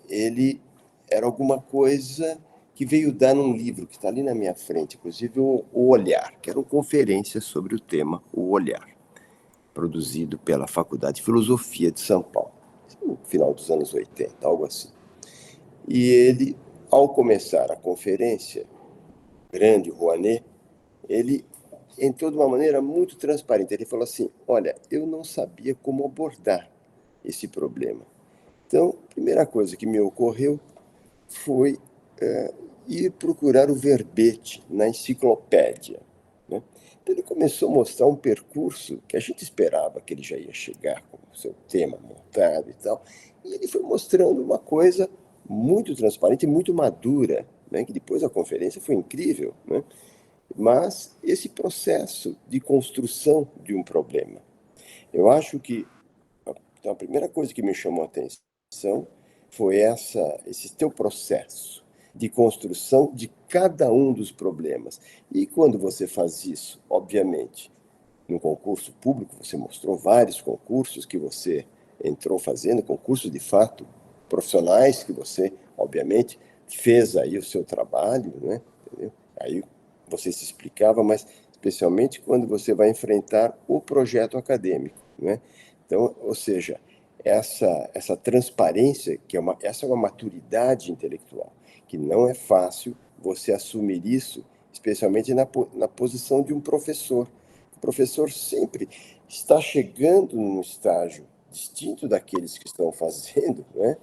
ele era alguma coisa que veio dar num livro que está ali na minha frente, inclusive o Olhar, que era uma conferência sobre o tema O Olhar, produzido pela Faculdade de Filosofia de São Paulo, no final dos anos 80, algo assim. E ele, ao começar a conferência, grande Rouanet, ele entrou de uma maneira muito transparente. Ele falou assim: olha, eu não sabia como abordar esse problema. Então, a primeira coisa que me ocorreu foi ir procurar o verbete na enciclopédia, né? Então, ele começou a mostrar um percurso que a gente esperava que ele já ia chegar com o seu tema montado e tal, e ele foi mostrando uma coisa muito transparente e muito madura, né? Que depois a conferência foi incrível, né? Mas esse processo de construção de um problema, eu acho que então, a primeira coisa que me chamou a atenção foi esse teu processo de construção de cada um dos problemas. E quando você faz isso, obviamente, no concurso público, você mostrou vários concursos que você entrou fazendo, concursos de fato profissionais que você, obviamente, fez aí o seu trabalho, né? Entendeu? Aí você se explicava, mas especialmente quando você vai enfrentar o projeto acadêmico, né? Então, ou seja, essa transparência, essa é uma maturidade intelectual, que não é fácil você assumir isso, especialmente na posição de um professor. O professor sempre está chegando num estágio distinto daqueles que estão fazendo, né?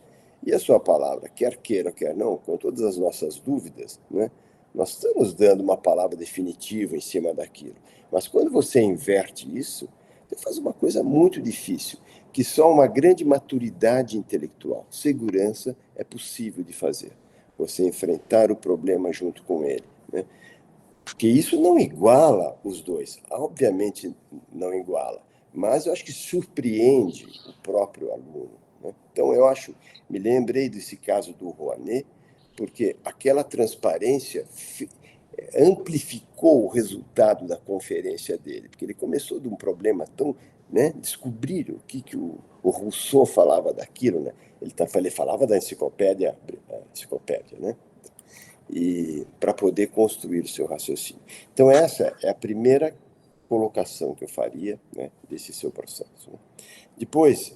E a sua palavra, quer queira, quer não, com todas as nossas dúvidas, né? Nós estamos dando uma palavra definitiva em cima daquilo. Mas quando você inverte isso, você faz uma coisa muito difícil, que só uma grande maturidade intelectual, segurança, é possível de fazer. Você enfrentar o problema junto com ele, né? Porque isso não iguala os dois, obviamente não iguala, mas eu acho que surpreende o próprio aluno, né? Então, me lembrei desse caso do Rouanet, porque aquela transparência amplificou o resultado da conferência dele, porque ele começou de um problema tão, né, descobrir o que o Rousseau falava daquilo, né? Ele falava da enciclopédia, né? E para poder construir o seu raciocínio. Então, essa é a primeira colocação que eu faria, né, desse seu processo, né? Depois,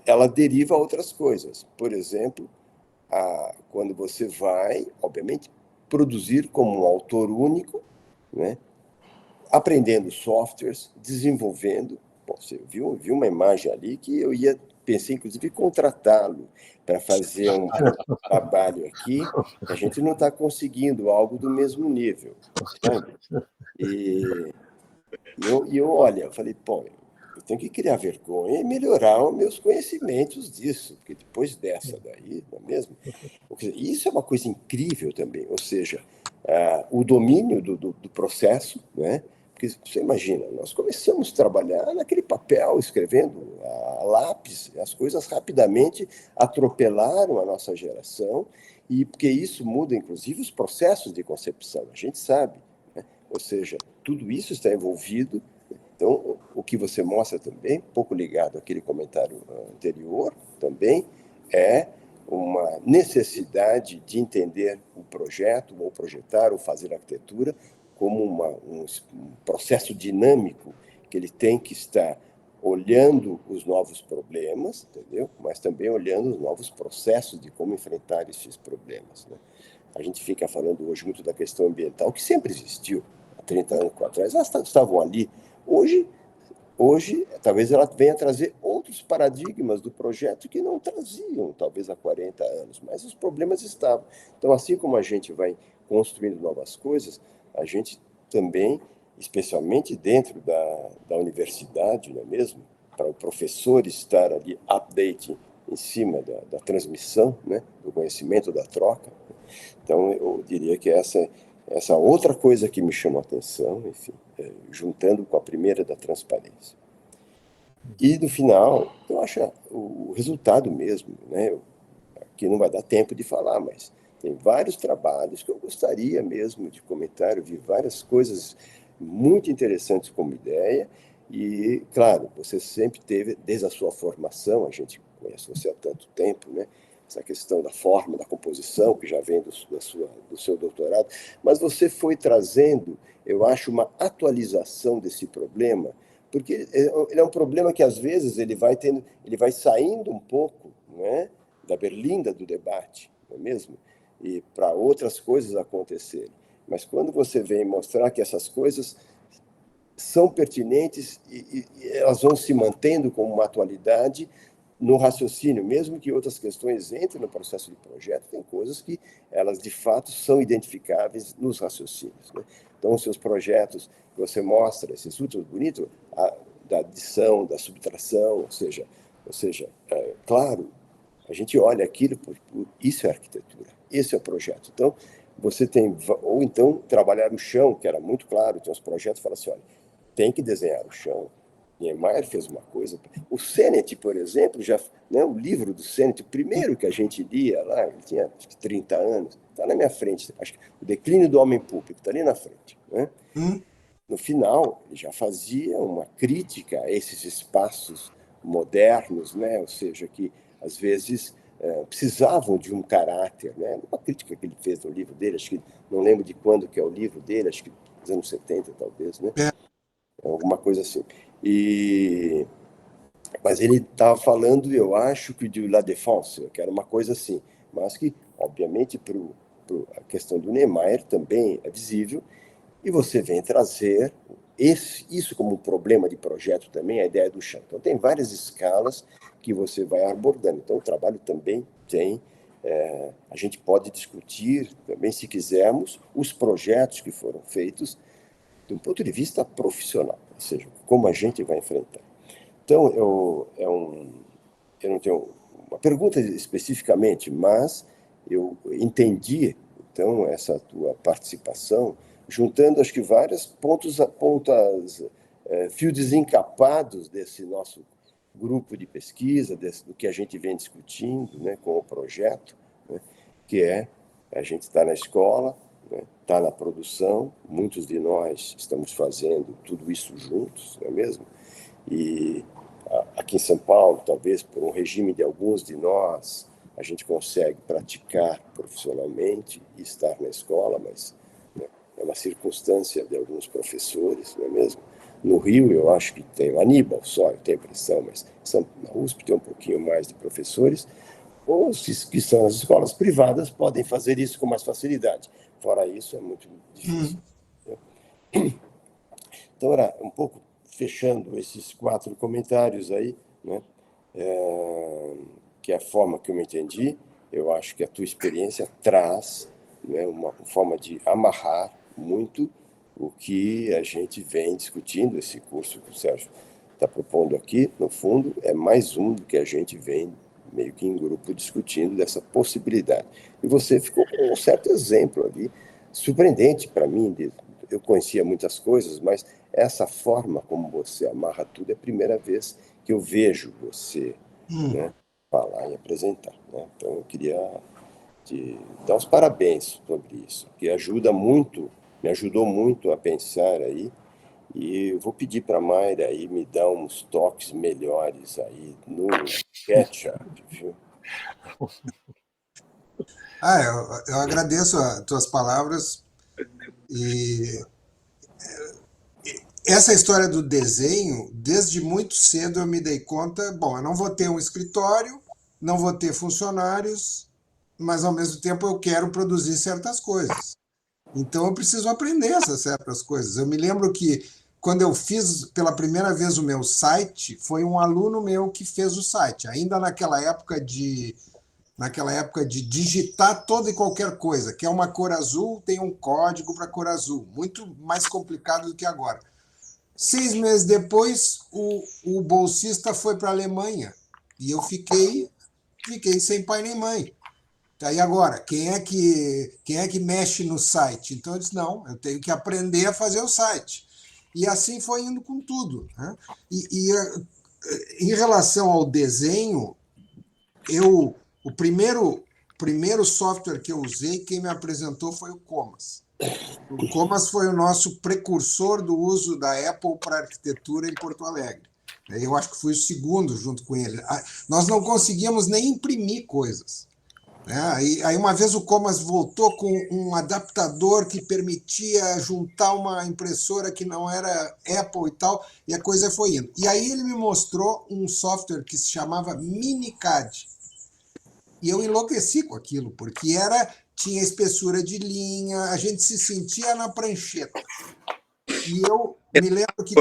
ela deriva a outras coisas. Por exemplo, quando você vai, obviamente, produzir como um autor único, né, aprendendo softwares, desenvolvendo. Bom, você viu uma imagem ali que pensei, inclusive, em contratá-lo para fazer um trabalho aqui, que a gente não está conseguindo algo do mesmo nível, sabe? E olha, eu falei, pô, eu tenho que criar vergonha e melhorar os meus conhecimentos disso, porque depois dessa daí, não é mesmo? Isso é uma coisa incrível também, ou seja, o domínio do processo, né? Porque você imagina, nós começamos a trabalhar naquele papel, escrevendo a lápis, as coisas rapidamente atropelaram a nossa geração, e porque isso muda, inclusive, os processos de concepção, a gente sabe, né? Ou seja, tudo isso está envolvido. Então, o que você mostra também, pouco ligado àquele comentário anterior, também é uma necessidade de entender o projeto, ou projetar, ou fazer arquitetura, como um processo dinâmico, que ele tem que estar olhando os novos problemas, entendeu? Mas também olhando os novos processos de como enfrentar esses problemas, né? A gente fica falando hoje muito da questão ambiental, que sempre existiu, há 30 anos atrás, elas estavam ali. Hoje, talvez ela venha trazer outros paradigmas do projeto que não traziam, talvez, há 40 anos, mas os problemas estavam. Então, assim como a gente vai construindo novas coisas, a gente também, especialmente dentro da universidade, não é mesmo? Para o professor estar ali update em cima da transmissão, né? Do conhecimento, da troca. Então, eu diria que essa outra coisa que me chamou a atenção, enfim, juntando com a primeira da transparência. E, no final, eu acho o resultado mesmo, né? Aqui não vai dar tempo de falar, mas tem vários trabalhos que eu gostaria mesmo de comentar. Eu vi várias coisas muito interessantes como ideia e, claro, você sempre teve, desde a sua formação, a gente conhece você há tanto tempo, né? Essa questão da forma, da composição, que já vem do seu doutorado, mas você foi trazendo, eu acho, uma atualização desse problema, porque ele é um problema que, às vezes, ele vai saindo um pouco, não é, da berlinda do debate, não é mesmo? E para outras coisas acontecerem. Mas quando você vem mostrar que essas coisas são pertinentes e elas vão se mantendo como uma atualidade no raciocínio, mesmo que outras questões entrem no processo de projeto, tem coisas que elas, de fato, são identificáveis nos raciocínios, né? Então, os seus projetos que você mostra, esses últimos bonitos, da adição, da subtração, ou seja, claro, a gente olha aquilo, isso é arquitetura, esse é o projeto. Então, você tem, ou então, trabalhar o chão, que era muito claro, tem uns projetos que falam assim, olha, tem que desenhar o chão. Niemeyer fez uma coisa. O Sennett, por exemplo, né, o livro do Sennett, o primeiro que a gente lia lá, ele tinha 30 anos, está na minha frente, acho que O Declínio do Homem Público, está ali na frente, né? No final, ele já fazia uma crítica a esses espaços modernos, né? Ou seja, que às vezes precisavam de um caráter, né? Uma crítica que ele fez no livro dele, acho que não lembro de quando que é o livro dele, acho que dos anos 70, talvez, né? Alguma coisa assim. Mas ele estava falando, eu acho, que de La Défense, que era uma coisa assim, mas que, obviamente, a questão do Niemeyer também é visível, e você vem trazer isso como um problema de projeto também, a ideia do chão. Então, tem várias escalas que você vai abordando. Então, o trabalho também tem... a gente pode discutir também, se quisermos, os projetos que foram feitos de um ponto de vista profissional, ou seja, como a gente vai enfrentar. Então, eu não tenho uma pergunta especificamente, mas eu entendi, então, essa tua participação, juntando, acho que, vários pontos, fios desencapados desse nosso grupo de pesquisa, do que a gente vem discutindo, né, com o projeto, né, que a gente está na escola, está na produção, muitos de nós estamos fazendo tudo isso juntos, não é mesmo? E aqui em São Paulo, talvez por um regime de alguns de nós, a gente consegue praticar profissionalmente e estar na escola, mas né, é uma circunstância de alguns professores, não é mesmo? No Rio, eu acho que tem o Aníbal só, eu tenho a impressão, mas na USP tem um pouquinho mais de professores, ou que são as escolas privadas podem fazer isso com mais facilidade. Fora isso, é muito difícil. Então, era um pouco fechando esses 4 comentários aí, né? Que é a forma que eu me entendi. Eu acho que a tua experiência traz, né, uma forma de amarrar muito o que a gente vem discutindo. Esse curso que o Sérgio está propondo aqui, no fundo, é mais um do que a gente vem meio que em grupo discutindo dessa possibilidade. E você ficou com um certo exemplo ali, surpreendente para mim. Eu conhecia muitas coisas, mas essa forma como você amarra tudo é a primeira vez que eu vejo você né, falar e apresentar. Né? Então, eu queria te dar os parabéns sobre isso, que ajuda muito, me ajudou muito a pensar aí. E eu vou pedir para a Mayra aí me dar uns toques melhores aí no SketchUp, viu? Eu agradeço as tuas palavras e essa história do desenho, desde muito cedo eu me dei conta, bom, eu não vou ter um escritório, não vou ter funcionários, mas ao mesmo tempo eu quero produzir certas coisas. Então eu preciso aprender essas certas coisas. Eu me lembro que quando eu fiz pela primeira vez o meu site, foi um aluno meu que fez o site, ainda naquela época de digitar toda e qualquer coisa, que é uma cor azul, tem um código para cor azul, muito mais complicado do que agora. 6 meses depois, o bolsista foi para a Alemanha e eu fiquei sem pai nem mãe. Tá, e agora, quem é que mexe no site? Então eu disse, não, eu tenho que aprender a fazer o site. E assim foi indo com tudo, né? Em relação ao desenho, o primeiro software que eu usei, quem me apresentou foi o Comas. O Comas foi o nosso precursor do uso da Apple para arquitetura em Porto Alegre. Eu acho que fui o segundo junto com ele. Nós não conseguíamos nem imprimir coisas. Aí uma vez o Comas voltou com um adaptador que permitia juntar uma impressora que não era Apple e tal, e a coisa foi indo. E aí ele me mostrou um software que se chamava Minicad. E eu enlouqueci com aquilo, porque tinha espessura de linha, a gente se sentia na prancheta. E eu me lembro que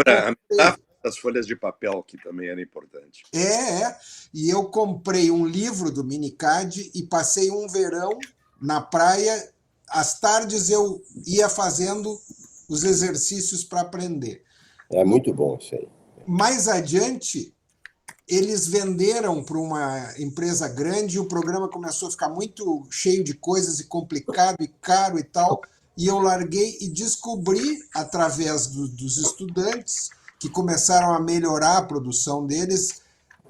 as folhas de papel, que também era importante. E eu comprei um livro do Minicad e passei um verão na praia. Às tardes eu ia fazendo os exercícios para aprender. É muito bom isso aí. Mais adiante, eles venderam para uma empresa grande e o programa começou a ficar muito cheio de coisas e complicado e caro e tal. E eu larguei e descobri, através dos estudantes, que começaram a melhorar a produção deles,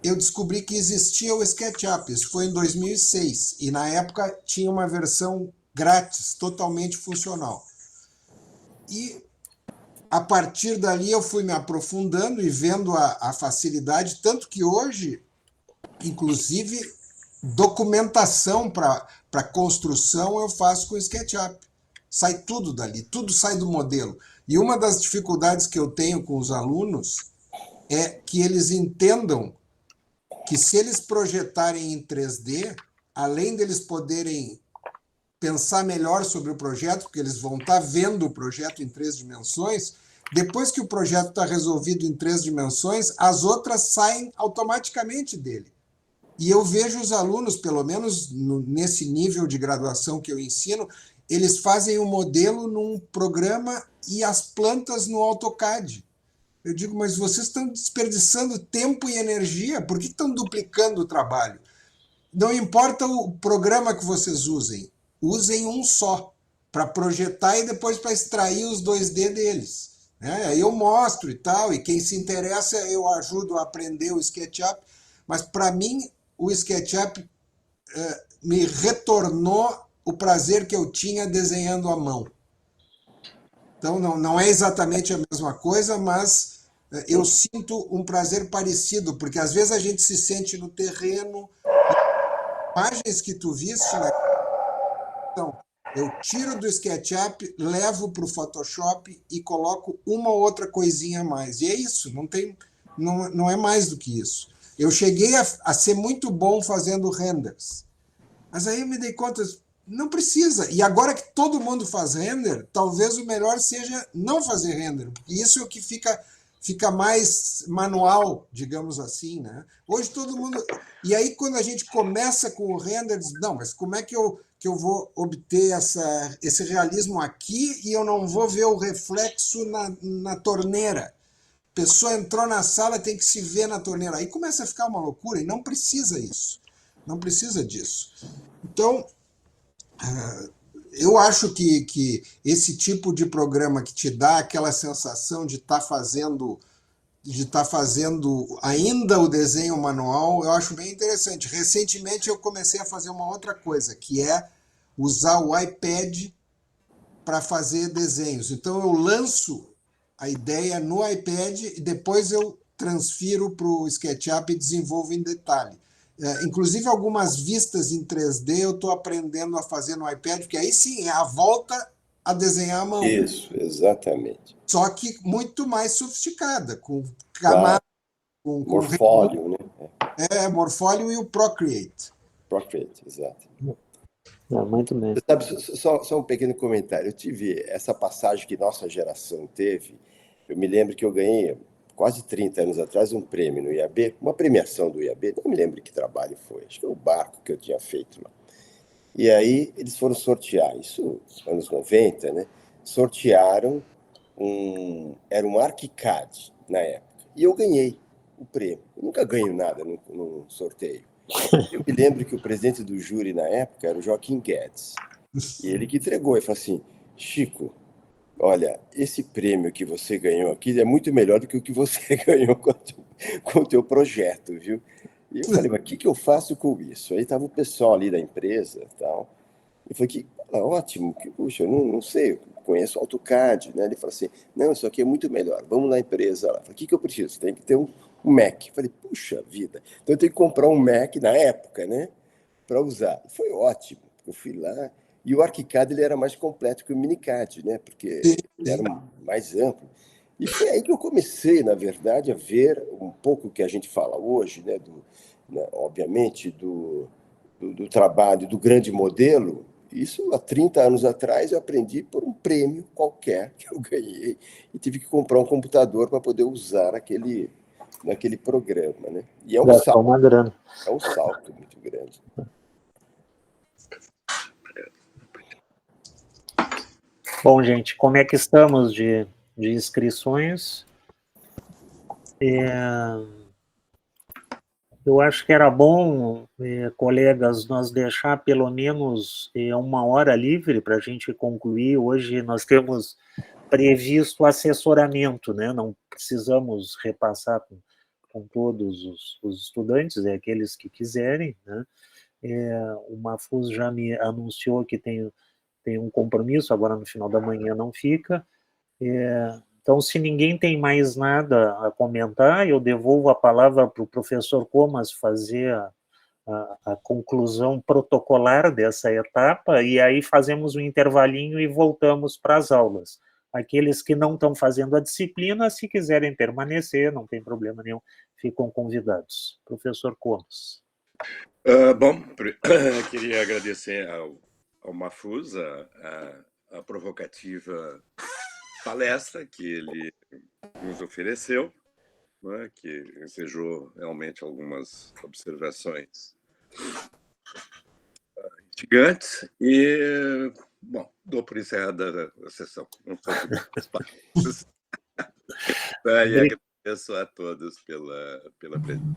eu descobri que existia o SketchUp. Isso foi em 2006. E, na época, tinha uma versão grátis, totalmente funcional. E, a partir dali, eu fui me aprofundando e vendo a facilidade, tanto que hoje, inclusive, documentação para construção eu faço com o SketchUp. Sai tudo dali, tudo sai do modelo. E uma das dificuldades que eu tenho com os alunos é que eles entendam que se eles projetarem em 3D, além deles poderem pensar melhor sobre o projeto, porque eles vão estar vendo o projeto em 3 dimensões, depois que o projeto está resolvido em 3 dimensões, as outras saem automaticamente dele. E eu vejo os alunos, pelo menos nesse nível de graduação que eu ensino, eles fazem o modelo num programa e as plantas no AutoCAD. Eu digo, mas vocês estão desperdiçando tempo e energia, por que estão duplicando o trabalho? Não importa o programa que vocês usem um só, para projetar e depois para extrair os 2D deles. Aí eu mostro e tal, e quem se interessa eu ajudo a aprender o SketchUp, mas para mim o SketchUp me retornou o prazer que eu tinha desenhando à mão. Então, não é exatamente a mesma coisa, mas eu sinto um prazer parecido, porque às vezes a gente se sente no terreno, imagens que tu viste, né? Então, eu tiro do SketchUp, levo para o Photoshop e coloco uma ou outra coisinha a mais. E é isso, não é mais do que isso. Eu cheguei a ser muito bom fazendo renders, mas aí eu me dei conta, não precisa. E agora que todo mundo faz render, talvez o melhor seja não fazer render, porque isso é o que fica mais manual, digamos assim, né? Hoje todo mundo... E aí quando a gente começa com o render, diz, não, mas como é que eu vou obter esse realismo aqui e eu não vou ver o reflexo na torneira? A pessoa entrou na sala, tem que se ver na torneira. Aí começa a ficar uma loucura e não precisa isso. Não precisa disso. Então, eu acho que esse tipo de programa que te dá aquela sensação de estar fazendo ainda o desenho manual, eu acho bem interessante. Recentemente eu comecei a fazer uma outra coisa, que é usar o iPad para fazer desenhos. Então eu lanço a ideia no iPad e depois eu transfiro para o SketchUp e desenvolvo em detalhe. Inclusive algumas vistas em 3D eu estou aprendendo a fazer no iPad, porque aí sim é a volta a desenhar à mão. Isso, exatamente. Só que muito mais sofisticada, com Claro. camada, com Morfólio, né? Morfólio e o Procreate. Procreate, exato. Muito bem. Você sabe, só um pequeno comentário. Eu tive essa passagem que nossa geração teve. Eu me lembro que eu ganhei, quase 30 anos atrás, um prêmio no IAB, uma premiação do IAB, não me lembro que trabalho foi, acho que é o barco que eu tinha feito lá. E aí eles foram sortear, isso nos anos 90, né? Sortearam era um ArchiCAD na época, e eu ganhei o prêmio. Eu nunca ganho nada no sorteio. Eu me lembro que o presidente do júri na época era o Joaquim Guedes, e ele que entregou, ele falou assim, Chico, olha, esse prêmio que você ganhou aqui é muito melhor do que o que você ganhou com o teu projeto, viu? E eu falei, mas o que eu faço com isso? Aí estava o pessoal ali da empresa e tal. Eu falei, ótimo, puxa, eu não sei, eu conheço o AutoCAD, né? Ele falou assim, não, isso aqui é muito melhor, vamos na empresa lá. Eu falei, o que eu preciso? Tem que ter um Mac. Eu falei, puxa vida, então eu tenho que comprar um Mac na época, né? Para usar. E foi ótimo, eu fui lá, e o ArchiCAD ele era mais completo que o Minicad, né? Porque ele era mais amplo. E foi aí que eu comecei, na verdade, a ver um pouco o que a gente fala hoje, né? Obviamente, do trabalho do grande modelo. Isso há 30 anos atrás eu aprendi por um prêmio qualquer que eu ganhei e tive que comprar um computador para poder usar naquele programa, né? E é um salto, uma grana. é um salto muito grande. Bom, gente, como é que estamos de inscrições? Eu acho que era bom, colegas, nós deixar pelo menos 1 hora livre para a gente concluir. Hoje nós temos previsto assessoramento, né? Não precisamos repassar com todos os estudantes, aqueles que quiserem, né? O Mafuz já me anunciou que tem um compromisso, agora no final da manhã não fica. Então, se ninguém tem mais nada a comentar, eu devolvo a palavra para o professor Comas fazer a conclusão protocolar dessa etapa, e aí fazemos um intervalinho e voltamos para as aulas. Aqueles que não estão fazendo a disciplina, se quiserem permanecer, não tem problema nenhum, ficam convidados. Professor Comas. Bom, queria agradecer ao Mafuz a provocativa palestra que ele nos ofereceu, né, que ensejou realmente algumas observações instigantes e, bom, dou por encerrada a sessão. Não sou e agradeço a todos pela presença.